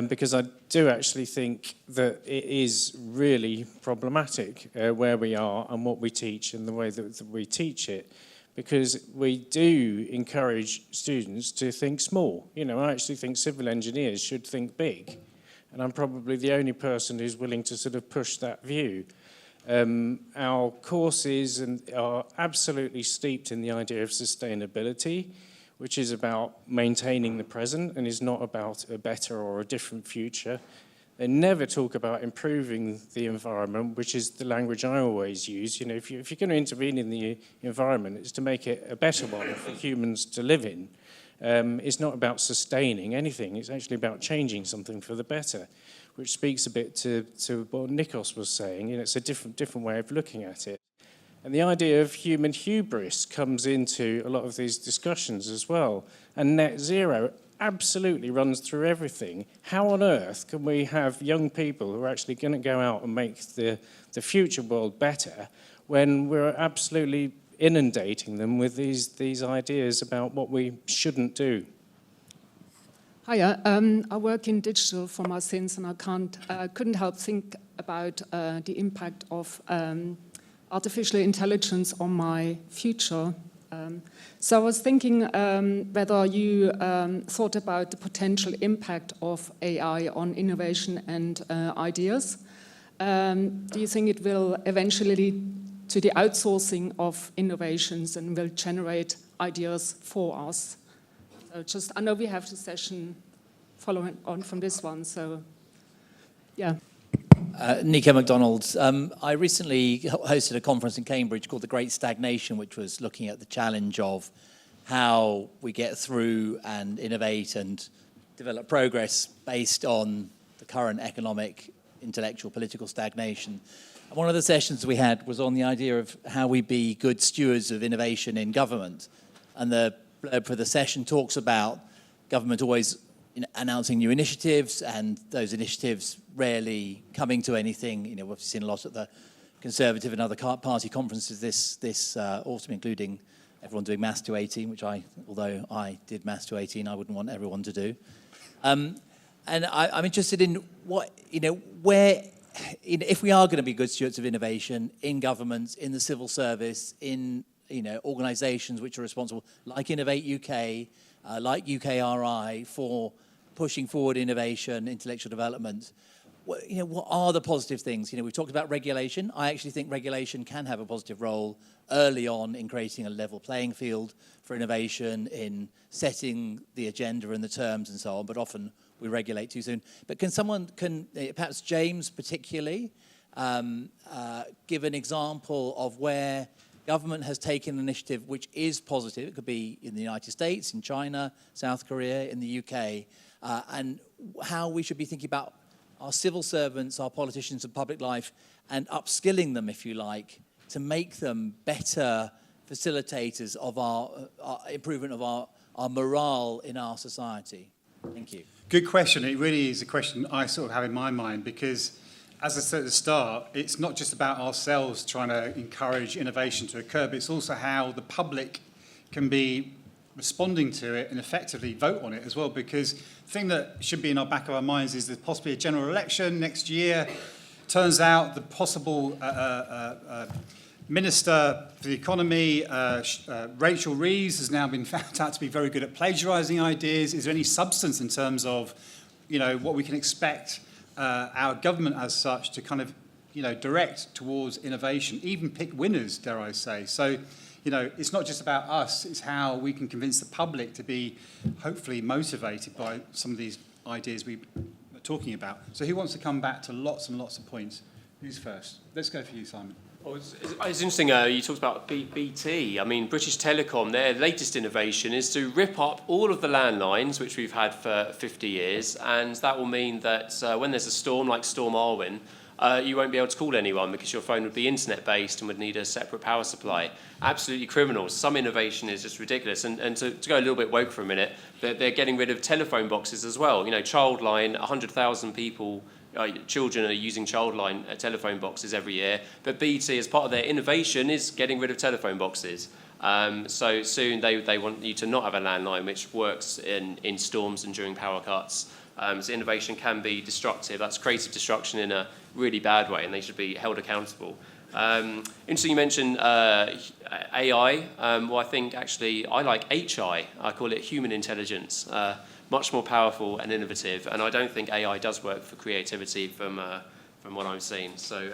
Because I do actually think that it is really problematic where we are and what we teach and the way that we teach it, because we do encourage students to think small. I actually think civil engineers should think big, and I'm probably the only person who's willing to sort of push that view. Our courses are absolutely steeped in the idea of sustainability, which is about maintaining the present and is not about a better or a different future. They never talk about improving the environment, which is the language I always use. If you're going to intervene in the environment, it's to make it a better one for humans to live in. It's not about sustaining anything. It's actually about changing something for the better, which speaks a bit to what Nikos was saying. It's a different way of looking at it. And the idea of human hubris comes into a lot of these discussions as well. And net zero absolutely runs through everything. How on earth can we have young people who are actually going to go out and make the future world better when we're absolutely inundating them with these ideas about what we shouldn't do?
Hiya, I work in digital for my sins, and I couldn't help think about the impact of artificial intelligence on my future. So I was thinking whether you thought about the potential impact of AI on innovation and ideas. Do you think it will eventually lead to the outsourcing of innovations and will generate ideas for us? So I know we have the session following on from this one, so yeah.
Nico MacDonald. I recently hosted a conference in Cambridge called The Great Stagnation, which was looking at the challenge of how we get through and innovate and develop progress based on the current economic, intellectual, political stagnation. And one of the sessions we had was on the idea of how we be good stewards of innovation in government. And the blurb for the session talks about government always announcing new initiatives, and those initiatives rarely coming to anything. We've seen a lot at the Conservative and other party conferences this autumn, including everyone doing Maths to 18, which although I did Maths to 18, I wouldn't want everyone to do. And I'm interested in where, if we are going to be good stewards of innovation in governments, in the civil service, in organisations which are responsible, like Innovate UK, like UKRI, for pushing forward innovation, intellectual development, what are the positive things? We've talked about regulation. I actually think regulation can have a positive role early on in creating a level playing field for innovation, in setting the agenda and the terms and so on, but often we regulate too soon. But perhaps James particularly, give an example of where government has taken an initiative which is positive? It could be in the United States, in China, South Korea, in the UK, and how we should be thinking about our civil servants, our politicians and public life, and upskilling them, if you like, to make them better facilitators of our improvement of our morale in our society. Thank you.
Good question. It really is a question I sort of have in my mind, because as I said at the start, it's not just about ourselves trying to encourage innovation to occur, but it's also how the public can be responding to it and effectively vote on it as well. Because the thing that should be in our back of our minds is there's possibly a general election next year. Turns out the possible Minister for the Economy, Rachel Reeves, has now been found out to be very good at plagiarising ideas. Is there any substance in terms of, what we can expect our government as such to kind of, direct towards innovation, even pick winners, dare I say? So, it's not just about us, it's how we can convince the public to be hopefully motivated by some of these ideas we are talking about. So who wants to come back to lots and lots of points? Who's first? Let's go for you, Simon.
Well, it's interesting, you talked about BT. I mean, British Telecom, their latest innovation is to rip up all of the landlines, which we've had for 50 years, and that will mean that when there's a storm like Storm Arwen, you won't be able to call anyone because your phone would be internet-based and would need a separate power supply. Absolutely criminal. Some innovation is just ridiculous. And to go a little bit woke for a minute, they're getting rid of telephone boxes as well. Childline, 100,000 people, children are using Childline telephone boxes every year, but BT, as part of their innovation, is getting rid of telephone boxes. So soon they want you to not have a landline, which works in storms and during power cuts. So innovation can be destructive. That's creative destruction in a really bad way, and they should be held accountable. Interesting you mentioned AI. Well, I think actually I like HI. I call it human intelligence. Much more powerful and innovative, and I don't think AI does work for creativity from what I've seen. So,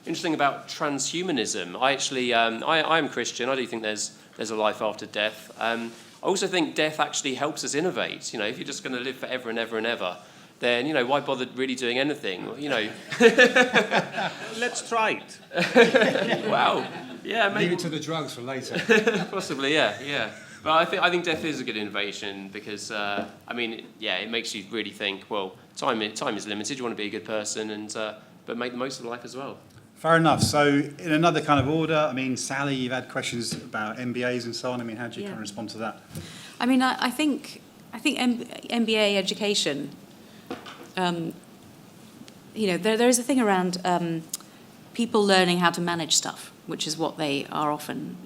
interesting about transhumanism. I am Christian. I do think there's a life after death. I also think death actually helps us innovate. If you're just going to live forever and ever and ever, then why bother really doing anything?
Let's try it.
Wow. Yeah. Maybe.
Leave it to the drugs for later.
Possibly. Yeah. But I think death is a good innovation because, it makes you really think, well, time is limited. You want to be a good person, but make the most of life as well.
Fair enough. So in another kind of order, Sally, you've had questions about MBAs and so on. How do you kind of respond to that?
I think MBA education, there is a thing around people learning how to manage stuff, which is what they are often,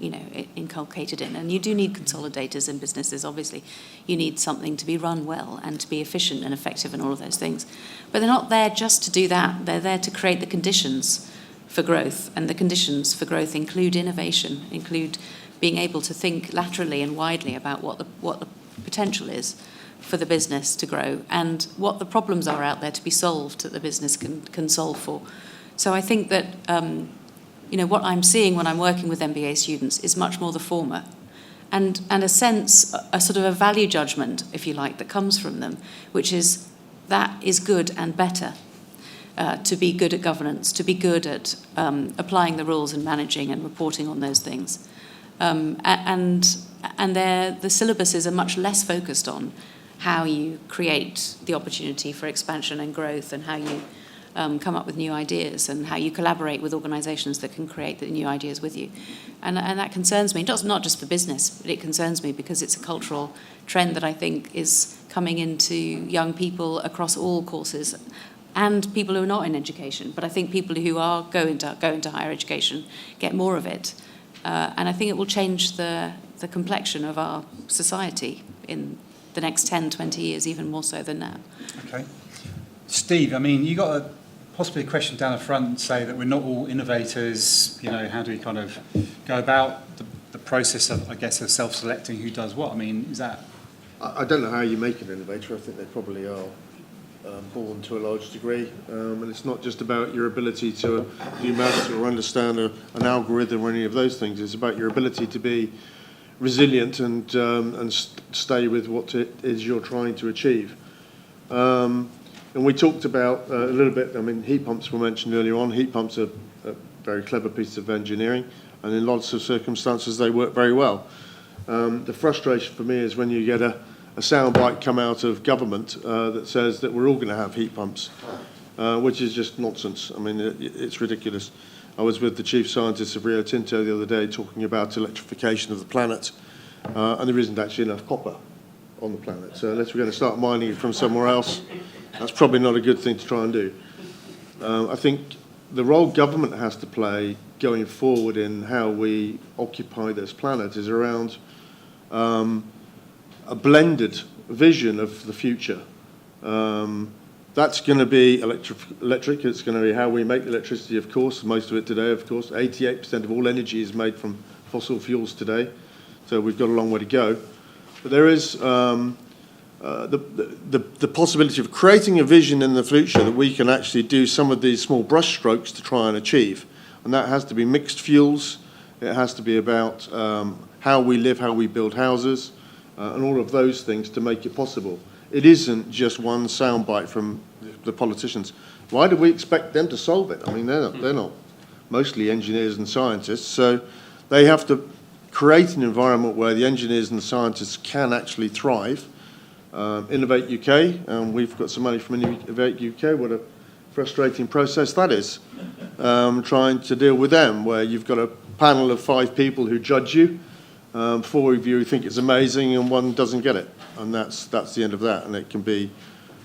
inculcated in. And you do need consolidators in businesses, obviously. You need something to be run well and to be efficient and effective and all of those things. But they're not there just to do that. They're there to create the conditions for growth. And the conditions for growth include innovation, include being able to think laterally and widely about what the potential is for the business to grow and what the problems are out there to be solved that the business can solve for. So I think that what I'm seeing when I'm working with MBA students is much more the former, and a sense, a sort of a value judgment, if you like, that comes from them, which is that is good and better, to be good at governance, to be good at applying the rules and managing and reporting on those things. And the syllabuses are much less focused on how you create the opportunity for expansion and growth and how you come up with new ideas and how you collaborate with organisations that can create the new ideas with you. And that concerns me, not just for business, but it concerns me because it's a cultural trend that I think is coming into young people across all courses and people who are not in education. But I think people who are go into higher education get more of it. And I think it will change the complexion of our society in the next 10, 20 years, even more so than now.
Okay. Steve, you got possibly a question down the front and say that we're not all innovators. How do we kind of go about the process of, of self-selecting who does what? Is that...
I don't know how you make an innovator. I think they probably are born to a large degree, and it's not just about your ability to do maths or understand an algorithm or any of those things. It's about your ability to be resilient and stay with what it is you're trying to achieve. And we talked about a little bit, I mean, heat pumps were mentioned earlier on. Heat pumps are a very clever piece of engineering, and in lots of circumstances they work very well. The frustration for me is when you get a soundbite come out of government that says that we're all going to have heat pumps, which is just nonsense. I mean, it's ridiculous. I was with the chief scientist of Rio Tinto the other day talking about electrification of the planet, and there isn't actually enough copper on the planet. So unless we're going to start mining it from somewhere else, that's probably not a good thing to try and do. I think the role government has to play going forward in how we occupy this planet is around a blended vision of the future. That's going to be electric. It's going to be how we make electricity, of course, most of it today, of course. 88% of all energy is made from fossil fuels today, so we've got a long way to go. But there is the possibility of creating a vision in the future that we can actually do some of these small brush strokes to try and achieve. And that has to be mixed fuels. It has to be about how we live, how we build houses, and all of those things to make it possible. It isn't just one soundbite from the politicians. Why do we expect them to solve it? I mean, they're not mostly engineers and scientists, so they have to create an environment where the engineers and the scientists can actually thrive. Innovate UK, and we've got some money from Innovate UK. What a frustrating process that is, trying to deal with them, where you've got a panel of 5 people who judge you, 4 of you think it's amazing, and 1 doesn't get it. And that's the end of that, and it can be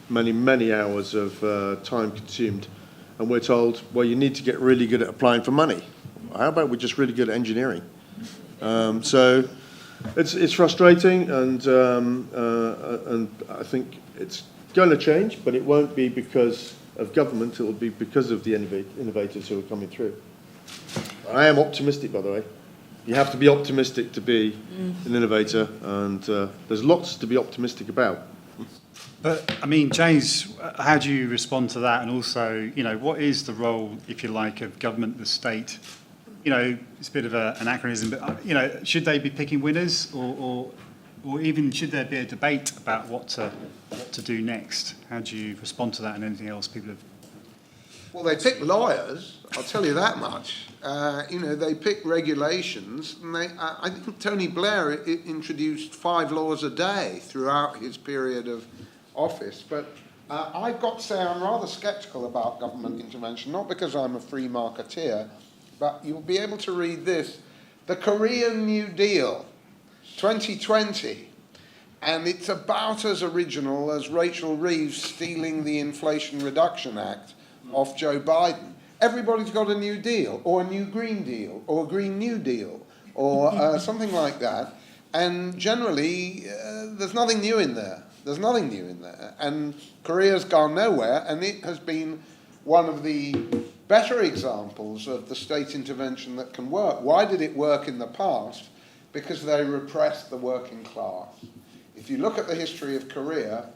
many, many hours of time consumed. And we're told, well, you need to get really good at applying for money. How about we're just really good at engineering? So it's frustrating, and I think it's going to change, but it won't be because of government. It will be because of the innovators who are coming through. I am optimistic, by the way. You have to be optimistic to be an innovator, and there's lots to be optimistic about.
But, I mean, James, how do you respond to that? And also, you know, what is the role, if you like, of government, the state? You know, it's a bit of an anachronism, but, you know, should they be picking winners, or even should there be a debate about what to do next? How do you respond to that and anything else people have?
Well, they pick lawyers, I'll tell you that much. You know, they pick regulations, and I think Tony Blair introduced 5 laws a day throughout his period of office. But I've got to say I'm rather sceptical about government intervention, not because I'm a free marketeer, but you'll be able to read this. The Korean New Deal, 2020, and it's about as original as Rachel Reeves stealing the Inflation Reduction Act off Joe Biden. Everybody's got a New Deal, or a New Green Deal, or a Green New Deal, or something like that. And generally, there's nothing new in there. There's nothing new in there. And Korea's gone nowhere, and it has been one of the better examples of the state intervention that can work. Why did it work in the past? Because they repressed the working class. If you look at the history of Korea,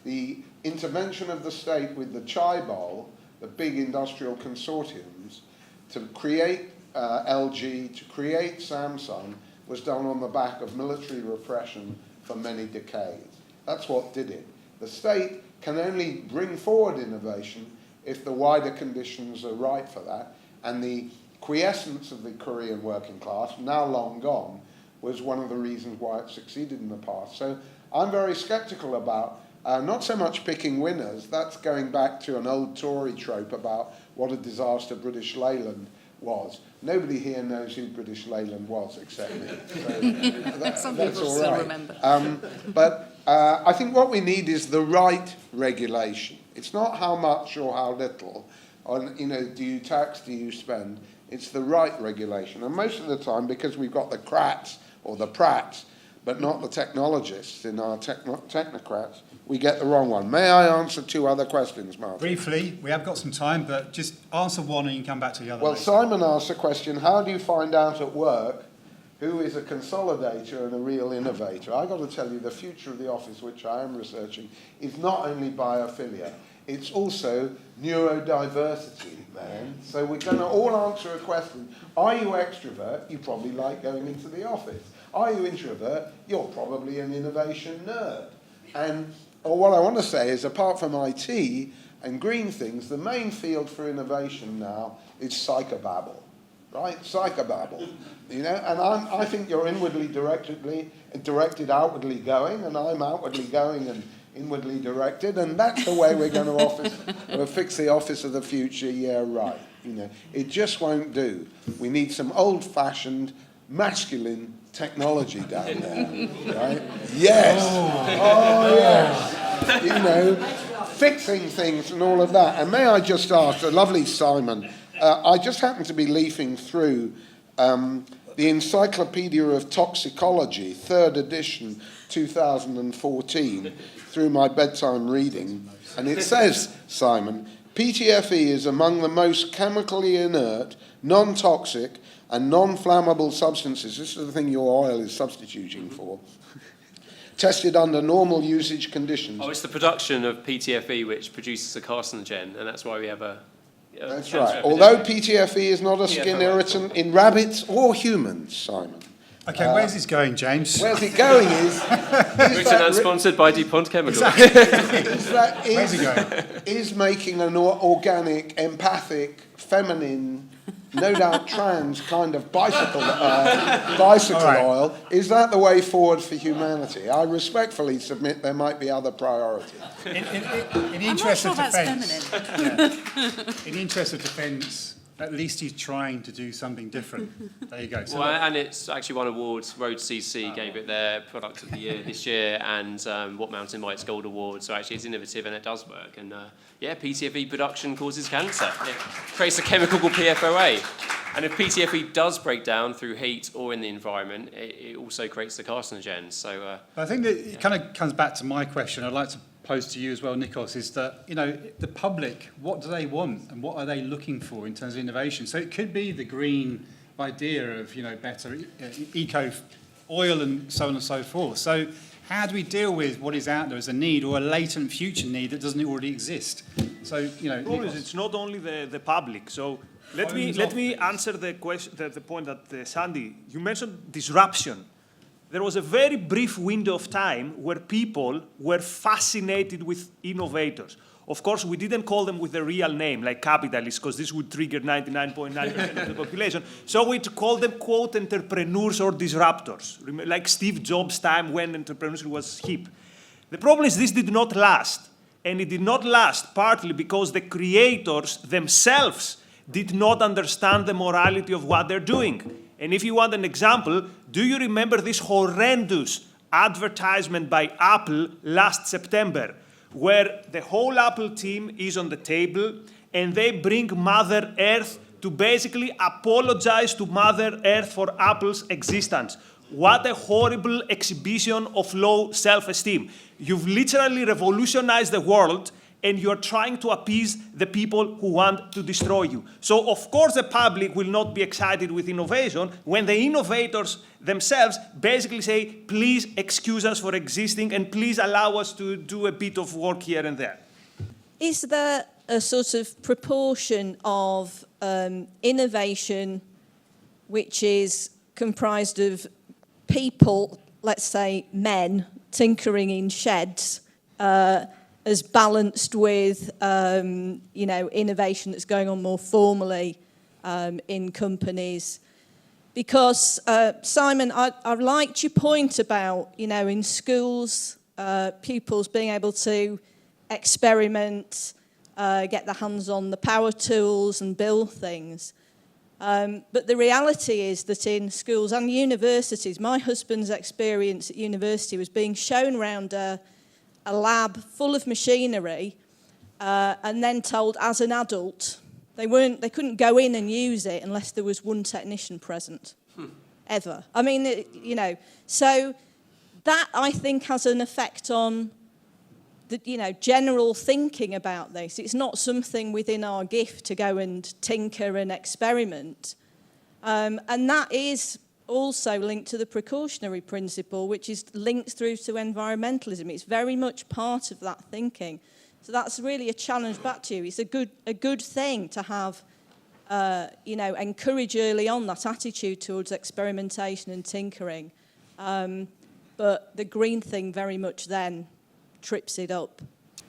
the intervention of the state with the chaebol, the big industrial consortiums, to create LG, to create Samsung, was done on the back of military repression for many decades. That's what did it. The state can only bring forward innovation if the wider conditions are right for that, and the quiescence of the Korean working class, now long gone, was one of the reasons why it succeeded in the past. So I'm very sceptical about not so much picking winners. That's going back to an old Tory trope about what a disaster British Leyland was. Nobody here knows who British Leyland was except me. So that's
Some people
all
still
right.
remember.
But I think what we need is the right regulation. It's not how much or how little. On, you know, do you tax, do you spend? It's the right regulation. And most of the time, because we've got the crats or the prats, but not the technologists in our technocrats, we get the wrong one. May I answer 2 other questions, Martin?
Briefly, we have got some time, but just answer one and you can come back to the other.
Well,
later.
Simon asked a question, how do you find out at work who is a consolidator and a real innovator. I've got to tell you, the future of the office, which I am researching, is not only biophilia, it's also neurodiversity, man. So we're going to all answer a question. Are you extrovert? You probably like going into the office. Are you introvert? You're probably an innovation nerd. And what I want to say is, apart from IT and green things, the main field for innovation now is psychobabble. Right, psychobabble, you know, and I think you're inwardly directed, outwardly going, and I'm outwardly going and inwardly directed, and that's the way we're going to fix the office of the future. Yeah, right. You know, it just won't do. We need some old-fashioned, masculine technology down there, right? Yes. Oh yes. You know, fixing things and all of that. And may I just ask, the lovely Simon. I just happened to be leafing through the Encyclopedia of Toxicology, 3rd edition, 2014, through my bedtime reading. And it says, Simon, PTFE is among the most chemically inert, non-toxic, and non-flammable substances. This is the thing your oil is substituting for. Tested under normal usage conditions.
Oh, it's the production of PTFE which produces a carcinogen, and that's why we have a...
That's right. Although PTFE is not a skin irritant in rabbits or humans, Simon.
Okay, where's this going, James?
Where's it going is
written and sponsored by DuPont Chemical.
Where's it going?
Is making an organic, empathic, feminine, no doubt trans kind of bicycle
right.
oil, is that the way forward for humanity? I respectfully submit there might be other priorities.
In the interest of defence, in the interest of defence, at least he's trying to do something different. There you go. So
well, and it's actually won awards. Road CC gave it their Product of the Year this year, and What Mountain Bikes Gold Award. So actually it's innovative and it does work. And yeah, PTFE production causes cancer. It creates a chemical called PFOA. And if PTFE does break down through heat or in the environment, it also creates the carcinogens. So
I think that it kind of comes back to my question. I'd like to pose to you as well, Nikos, is that, you know, the public, what do they want and what are they looking for in terms of innovation? So it could be the green idea of, you know, better eco oil and so on and so forth. So how do we deal with what is out there as a need or a latent future need that doesn't already exist? So, you know,
Nikos, it's not only the public. So let me answer the question, the point that Sandy, you mentioned disruption. There was a very brief window of time where people were fascinated with innovators. Of course, we didn't call them with the real name, like capitalists, because this would trigger 99.9% of the population. So we called them, quote, entrepreneurs or disruptors, like Steve Jobs' time when entrepreneurship was hip. The problem is this did not last. And it did not last partly because the creators themselves did not understand the morality of what they're doing. And if you want an example, do you remember this horrendous advertisement by Apple last September, where the whole Apple team is on the table and they bring Mother Earth to basically apologize to Mother Earth for Apple's existence? What a horrible exhibition of low self-esteem. You've literally revolutionized the world and you're trying to appease the people who want to destroy you. So, of course, the public will not be excited with innovation when the innovators themselves basically say, please excuse us for existing and please allow us to do a bit of work here and there.
Is there a sort of proportion of innovation which is comprised of people, let's say men, tinkering in sheds, as balanced with, you know, innovation that's going on more formally in companies? Because, Simon, I liked your point about, you know, in schools, pupils being able to experiment, get their hands on the power tools and build things. But the reality is that in schools and universities, my husband's experience at university was being shown around a lab full of machinery and then told as an adult they couldn't go in and use it unless there was one technician present, ever. I mean, you know, so that I think has an effect on the, you know, general thinking about this. It's not something within our gift to go and tinker and experiment. And that is also linked to the precautionary principle, which is linked through to environmentalism. It's very much part of that thinking. So that's really a challenge back to you. It's a good thing to have, encourage early on that attitude towards experimentation and tinkering. But the green thing very much then trips it up.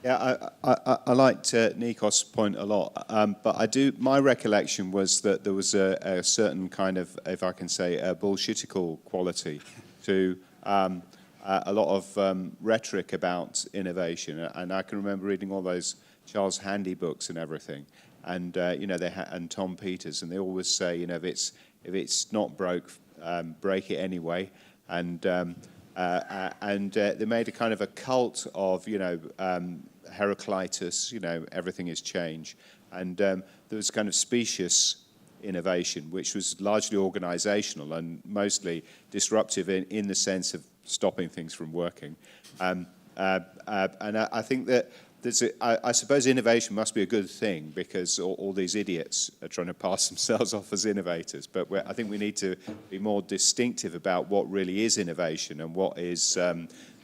Yeah, I liked Nikos' point a lot, but my recollection was that there was a certain kind of, if I can say, a bullshittical quality to a lot of rhetoric about innovation, and I can remember reading all those Charles Handy books and everything, and and Tom Peters, and they always say, if it's not broke, break it anyway, and they made a kind of a cult of Heraclitus, everything is change, and there was kind of specious innovation, which was largely organizational and mostly disruptive in the sense of stopping things from working. And I think that I suppose innovation must be a good thing because all these idiots are trying to pass themselves off as innovators. But I think we need to be more distinctive about what really is innovation and what is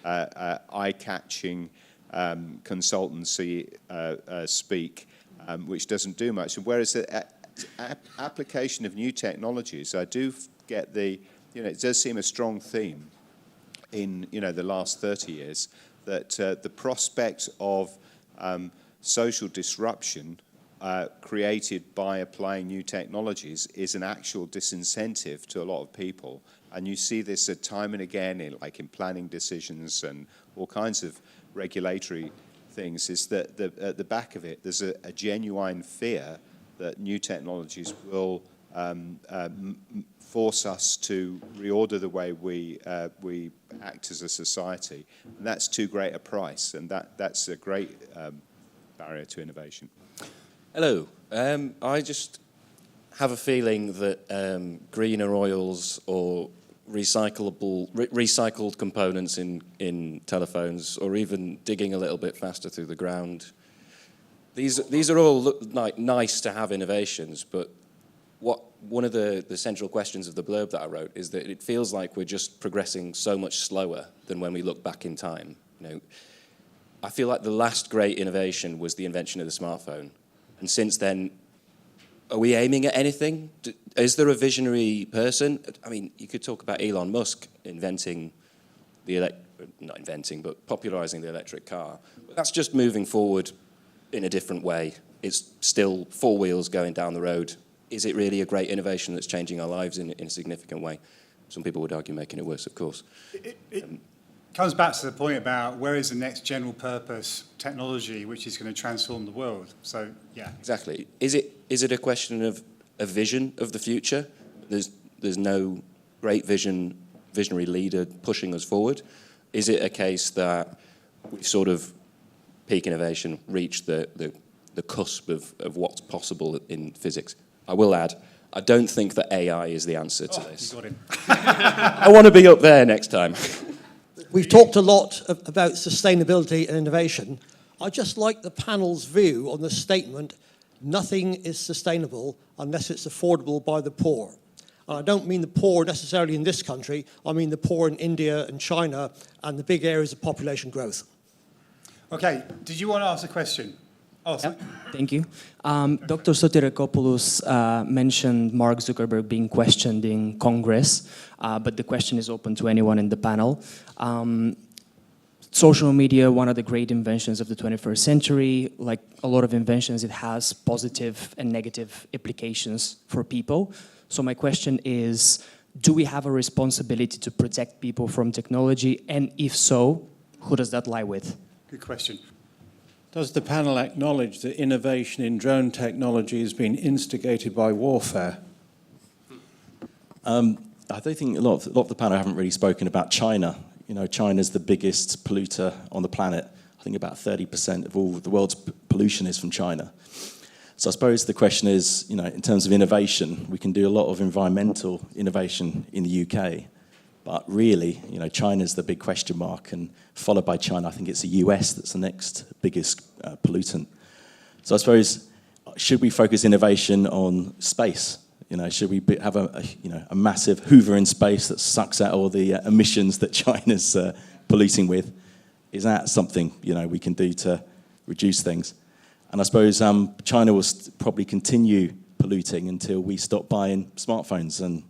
eye-catching consultancy speak, which doesn't do much. And whereas the application of new technologies, I do get it does seem a strong theme in the last 30 years that the prospect of social disruption created by applying new technologies is an actual disincentive to a lot of people. And you see this time and again in planning decisions and all kinds of regulatory things, is that at the back of it there's a genuine fear that new technologies will force us to reorder the way we act as a society, and that's too great a price, and that's a great barrier to innovation.
Hello. I just have a feeling that greener oils or recycled components in telephones, or even digging a little bit faster through the ground, these are all nice to have innovations, but one of the central questions of the blurb that I wrote is that it feels like we're just progressing so much slower than when we look back in time. I feel like the last great innovation was the invention of the smartphone, and since then, are we aiming at anything? Is there a visionary person? I mean, you could talk about Elon Musk inventing popularizing the electric car. But that's just moving forward in a different way. It's still four wheels going down the road. Is it really a great innovation that's changing our lives in a significant way? Some people would argue making it worse, of course.
It comes back to the point about where is the next general purpose technology which is going to transform the world. So, yeah.
Exactly. Is it a question of a vision of the future? There's no great visionary leader pushing us forward. Is it a case that we've sort of peak innovation reached the cusp of what's possible in physics? I will add, I don't think that AI is the answer to this.
You got him.
I want to be up there next time.
We've talked a lot about sustainability and innovation. I just like the panel's view on the statement, nothing is sustainable unless it's affordable by the poor. And I don't mean the poor necessarily in this country, I mean the poor in India and China and the big areas of population growth.
Okay, did you want to ask a question? Oh,
yeah, thank you. Dr. Sotirakopoulos mentioned Mark Zuckerberg being questioned in Congress, but the question is open to anyone in the panel. Social media, one of the great inventions of the 21st century. Like a lot of inventions, it has positive and negative implications for people. So my question is, do we have a responsibility to protect people from technology? And if so, who does that lie with?
Good question.
Does the panel acknowledge that innovation in drone technology has been instigated by warfare?
I don't think a lot of the panel haven't really spoken about China. China's the biggest polluter on the planet. I think about 30% of all the world's pollution is from China. So I suppose the question is, in terms of innovation, we can do a lot of environmental innovation in the UK. But really, China's the big question mark, and followed by China, I think it's the US that's the next biggest pollutant. So I suppose, should we focus innovation on space? Should we have a massive Hoover in space that sucks out all the emissions that China's polluting with? Is that something we can do to reduce things? And I suppose China will probably continue polluting until we stop buying smartphones and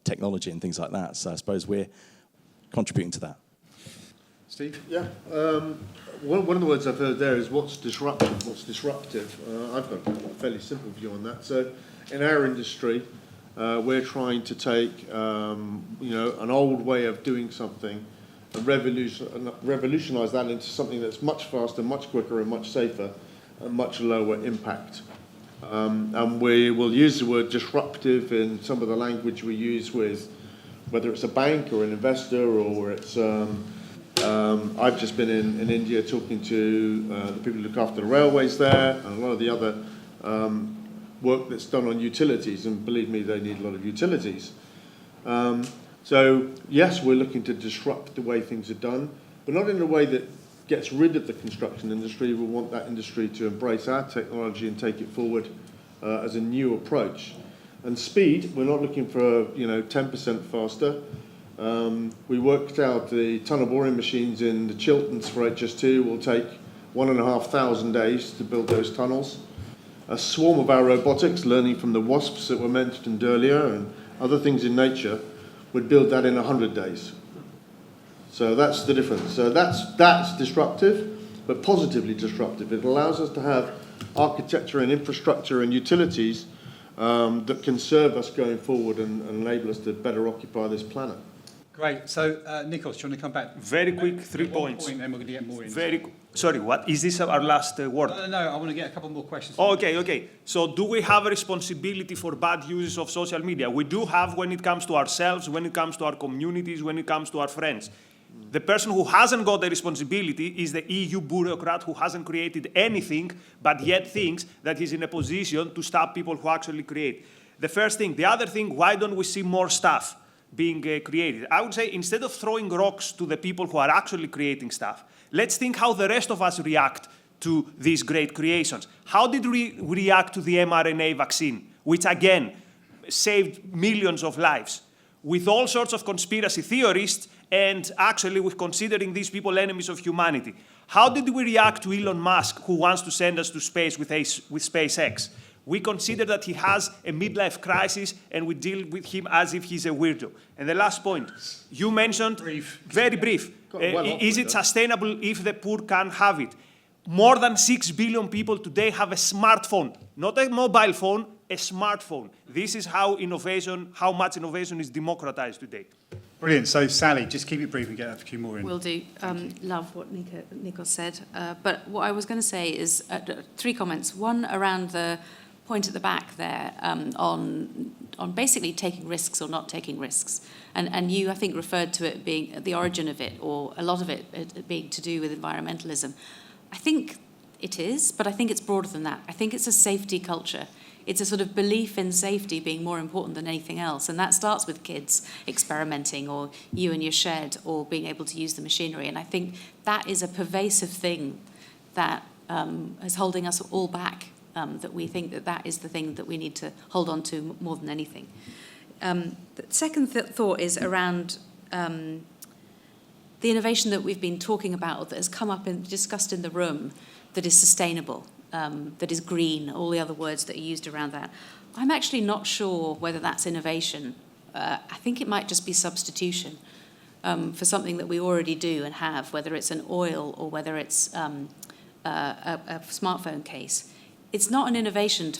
technology and things like that. So I suppose we're contributing to that.
Steve?
Yeah. One of the words I've heard there is what's disruptive, what's disruptive. I've got a fairly simple view on that. So in our industry, we're trying to take an old way of doing something and revolutionise that into something that's much faster, much quicker and much safer and much lower impact. And we will use the word disruptive in some of the language we use with whether it's a bank or an investor or it's... I've just been in India talking to the people who look after the railways there and a lot of the other work that's done on utilities, and believe me, they need a lot of utilities. So, yes, we're looking to disrupt the way things are done, but not in a way that gets rid of the construction industry. We want that industry to embrace our technology and take it forward as a new approach. And speed, we're not looking for 10% faster. We worked out the tunnel boring machines in the Chilterns for HS2 will take 1,500 days to build those tunnels. A swarm of our robotics, learning from the wasps that were mentioned earlier and other things in nature, would build that in 100 days. So that's the difference. So that's disruptive, but positively disruptive. It allows us to have architecture and infrastructure and utilities that can serve us going forward and enable us to better occupy this planet.
Great. So, Nikos, do you want to come back?
Very quick, 3 points.
Point, then we're going to get more in.
Sorry, what? Is this our last word?
No, I want to get a couple more questions.
Okay. So do we have a responsibility for bad uses of social media? We do have when it comes to ourselves, when it comes to our communities, when it comes to our friends. The person who hasn't got the responsibility is the EU bureaucrat who hasn't created anything, but yet thinks that he's in a position to stop people who actually create. The first thing. The other thing, why don't we see more stuff being created? I would say instead of throwing rocks to the people who are actually creating stuff, let's think how the rest of us react to these great creations. How did we react to the mRNA vaccine, which again saved millions of lives? With all sorts of conspiracy theorists and actually with considering these people enemies of humanity. How did we react to Elon Musk, who wants to send us to space with SpaceX? We consider that he has a midlife crisis and we deal with him as if he's a weirdo. And the last point, you mentioned, very brief, is it sustainable if the poor can't have it? More than 6 billion people today have a smartphone, not a mobile phone, a smartphone. This is how much innovation is democratized today.
Brilliant. So, Sally, just keep it brief and get a few more in.
Will do. Love what Nikos said. But what I was going to say is 3 comments. One around the point at the back there on basically taking risks or not taking risks. And you, I think, referred to it being at the origin of it, or a lot of it being to do with environmentalism. I think it is, but I think it's broader than that. I think it's a safety culture. It's a sort of belief in safety being more important than anything else. And that starts with kids experimenting, or you in your shed, or being able to use the machinery. And I think that is a pervasive thing that is holding us all back, that we think that is the thing that we need to hold on to more than anything. The second thought is around the innovation that we've been talking about, that has come up and discussed in the room, that is sustainable. That is green, all the other words that are used around that. I'm actually not sure whether that's innovation. I think it might just be substitution for something that we already do and have, whether it's an oil or whether it's a smartphone case. It's not an innovation,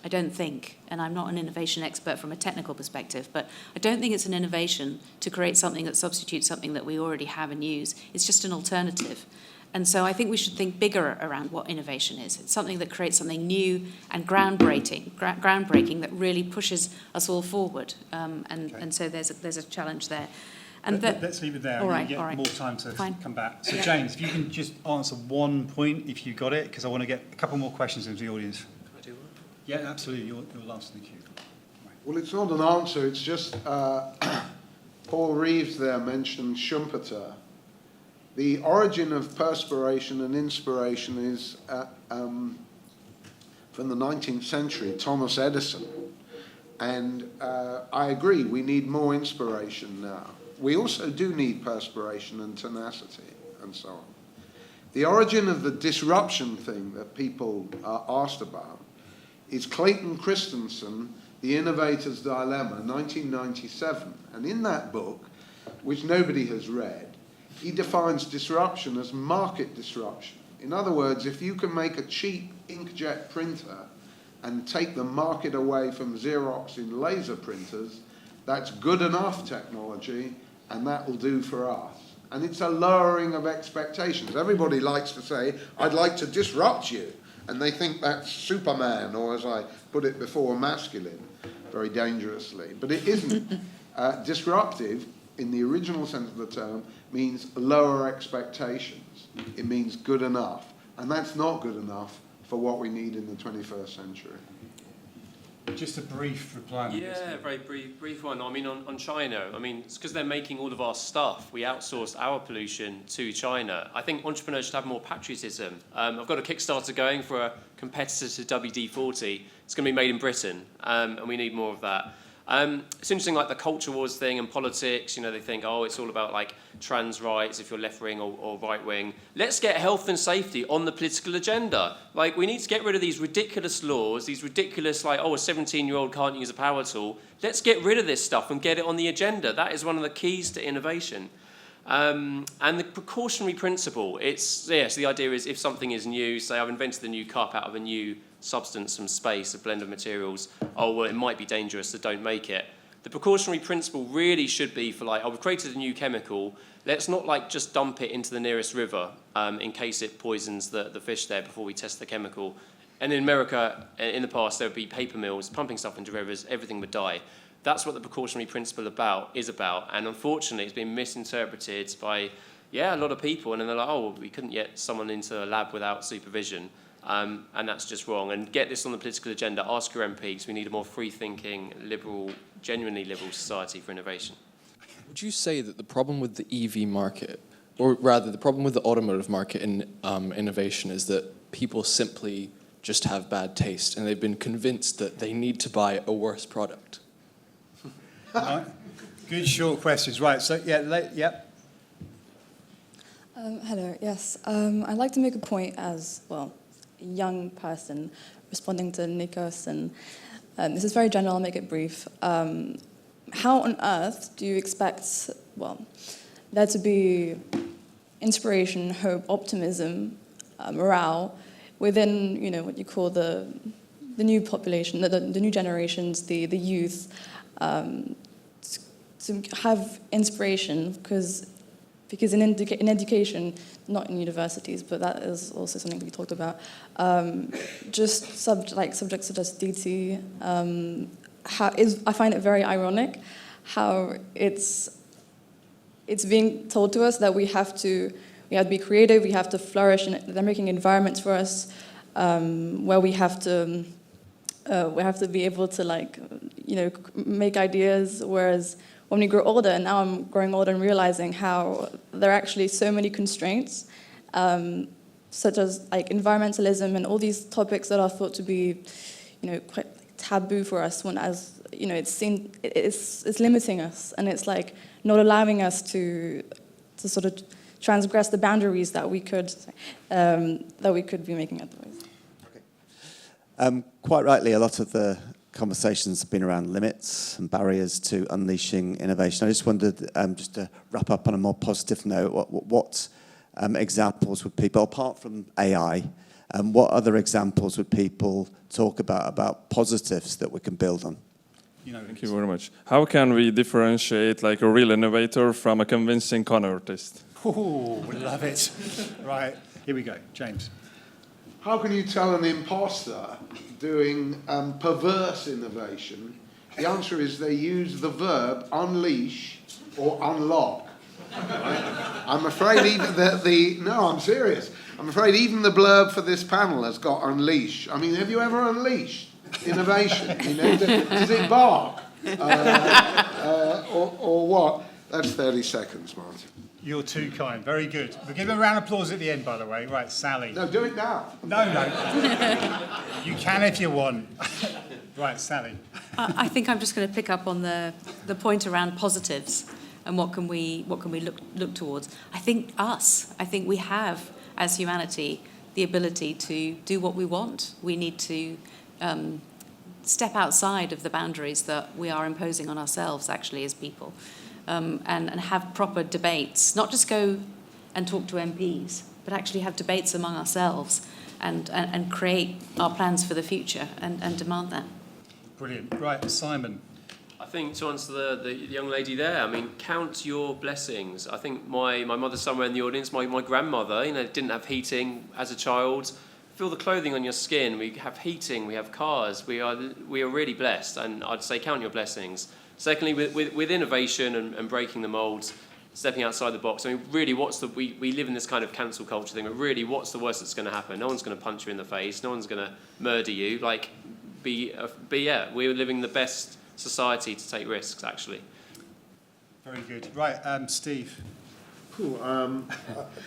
I don't think, and I'm not an innovation expert from a technical perspective, but I don't think it's an innovation to create something that substitutes something that we already have and use. It's just an alternative. And so I think we should think bigger around what innovation is. It's something that creates something new and groundbreaking that really pushes us all forward. And so there's a challenge there. And
let's leave it there.
All right,
get
all right.
more time to come back. So,
yeah.
James, if you can just answer one point, if you got it, because I want to get a couple more questions into the audience.
Can I do one?
Yeah, absolutely. You're last in the queue.
Well, it's not an answer. It's just Paul Reeves there mentioned Schumpeter. The origin of perspiration and inspiration is from the 19th century, Thomas Edison. And I agree, we need more inspiration now. We also do need perspiration and tenacity and so on. The origin of the disruption thing that people are asked about is Clayton Christensen, The Innovator's Dilemma, 1997. And in that book, which nobody has read, he defines disruption as market disruption. In other words, if you can make a cheap inkjet printer and take the market away from Xerox in laser printers, that's good enough technology, and that will do for us. And it's a lowering of expectations. Everybody likes to say, I'd like to disrupt you. And they think that's Superman, or as I put it before, masculine, very dangerously. But it isn't. Disruptive, in the original sense of the term, means lower expectations. It means good enough. And that's not good enough for what we need in the 21st century.
Just a brief reply.
Yeah, very brief one. I mean, on China, I mean, it's because they're making all of our stuff. We outsource our pollution to China. I think entrepreneurs should have more patriotism. I've got a Kickstarter going for a competitor to WD-40. It's going to be made in Britain, and we need more of that. It's interesting, like the culture wars thing and politics, you know, they think, oh, it's all about like trans rights if you're left wing or right wing. Let's get health and safety on the political agenda. Like, we need to get rid of these ridiculous laws, these ridiculous, like, oh, a 17-year-old can't use a power tool. Let's get rid of this stuff and get it on the agenda. That is one of the keys to innovation. And the precautionary principle, so the idea is if something is new, say I've invented a new cup out of a new substance from space, a blend of materials, oh, well, it might be dangerous, so don't make it. The precautionary principle really should be for like, oh, we've created a new chemical, let's not like just dump it into the nearest river in case it poisons the fish there before we test the chemical. And in America, in the past, there would be paper mills pumping stuff into rivers, everything would die. That's what the precautionary principle is about, and unfortunately it's been misinterpreted by, a lot of people, and then they're like, oh, we couldn't get someone into a lab without supervision. And that's just wrong. And get this on the political agenda. Ask your MPs. We need a more free-thinking, liberal, genuinely liberal society for innovation.
Would you say that the problem with the EV market, or rather the problem with the automotive market in innovation, is that people simply just have bad taste and they've been convinced that they need to buy a worse product?
Right. Good short questions. Right, so,
Hello, yes. I'd like to make a point as, well, a young person responding to Nikos, and this is very general, I'll make it brief. How on earth do you expect, there to be inspiration, hope, optimism, morale within, what you call the new population, the new generations, the youth, to have inspiration, because in education, not in universities, but that is also something we talked about, just subjects such as DT, I find it very ironic how it's being told to us that we have to be creative, we have to flourish, and they're making environments for us where we have to be able to make ideas, whereas when we grow older, and now I'm growing older and realizing how there are actually so many constraints, such as environmentalism and all these topics that are thought to be, quite taboo for us. When it's limiting us, and it's not allowing us to sort of transgress the boundaries that we could be making otherwise.
Okay. Quite rightly, a lot of the conversations have been around limits and barriers to unleashing innovation. I just wondered, just to wrap up on a more positive note, what examples would people, apart from AI, what other examples would people talk about positives that we can build on?
Thank you very much. How can we differentiate a real innovator from a convincing con artist?
Oh, we love it. Right, here we go. James.
How can you tell an imposter doing perverse innovation? The answer is they use the verb unleash or unlock. Right? I'm afraid even no, I'm serious. I'm afraid even the blurb for this panel has got unleash. I mean, have you ever unleashed innovation? Does it bark? Or what? That's 30 seconds, Martin.
You're too kind. Very good. We'll give a round of applause at the end, by the way. Right, Sally.
No, do it now.
No. You can if you want. Right, Sally.
I think I'm just going to pick up on the point around positives and what can we look towards. I think we have, as humanity, the ability to do what we want. We need to step outside of the boundaries that we are imposing on ourselves, actually, as people, and have proper debates. Not just go and talk to MPs, but actually have debates among ourselves and create our plans for the future and demand that.
Brilliant. Right, Simon.
I think to answer the young lady there, I mean, count your blessings. I think my mother's somewhere in the audience. My grandmother, didn't have heating as a child. Feel the clothing on your skin. We have heating. We have cars. We are really blessed. And I'd say count your blessings. Secondly, with innovation and breaking the molds, stepping outside the box. I mean, really, we live in this kind of cancel culture thing. But really, what's the worst that's going to happen? No one's going to punch you in the face. No one's going to murder you. We're living the best society to take risks, actually.
Very good. Right, Steve.
Cool.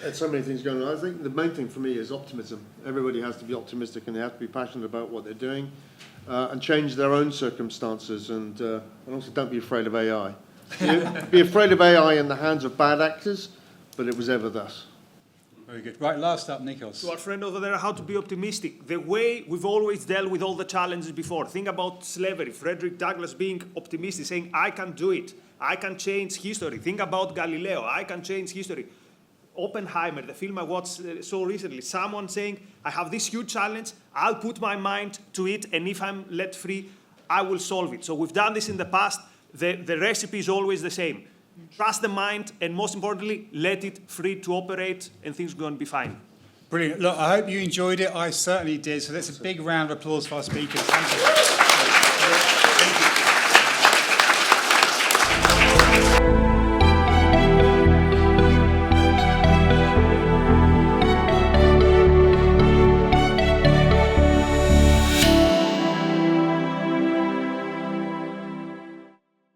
There's so many things going on. I think the main thing for me is optimism. Everybody has to be optimistic and they have to be passionate about what they're doing and change their own circumstances. And also don't be afraid of AI. Be afraid of AI in the hands of bad actors, but it was ever thus.
Very good. Right, last up, Nikos.
To our friend over there, how to be optimistic. The way we've always dealt with all the challenges before. Think about slavery. Frederick Douglass being optimistic, saying, I can do it. I can change history. Think about Galileo. I can change history. Oppenheimer, the film I watched so recently, someone saying, I have this huge challenge. I'll put my mind to it, and if I'm let free, I will solve it. So we've done this in the past. The recipe is always the same. Trust the mind, and most importantly, let it free to operate, and things are going to be fine.
Brilliant. Look, I hope you enjoyed it. I certainly did. So that's a big round of applause for our speakers. Thank you.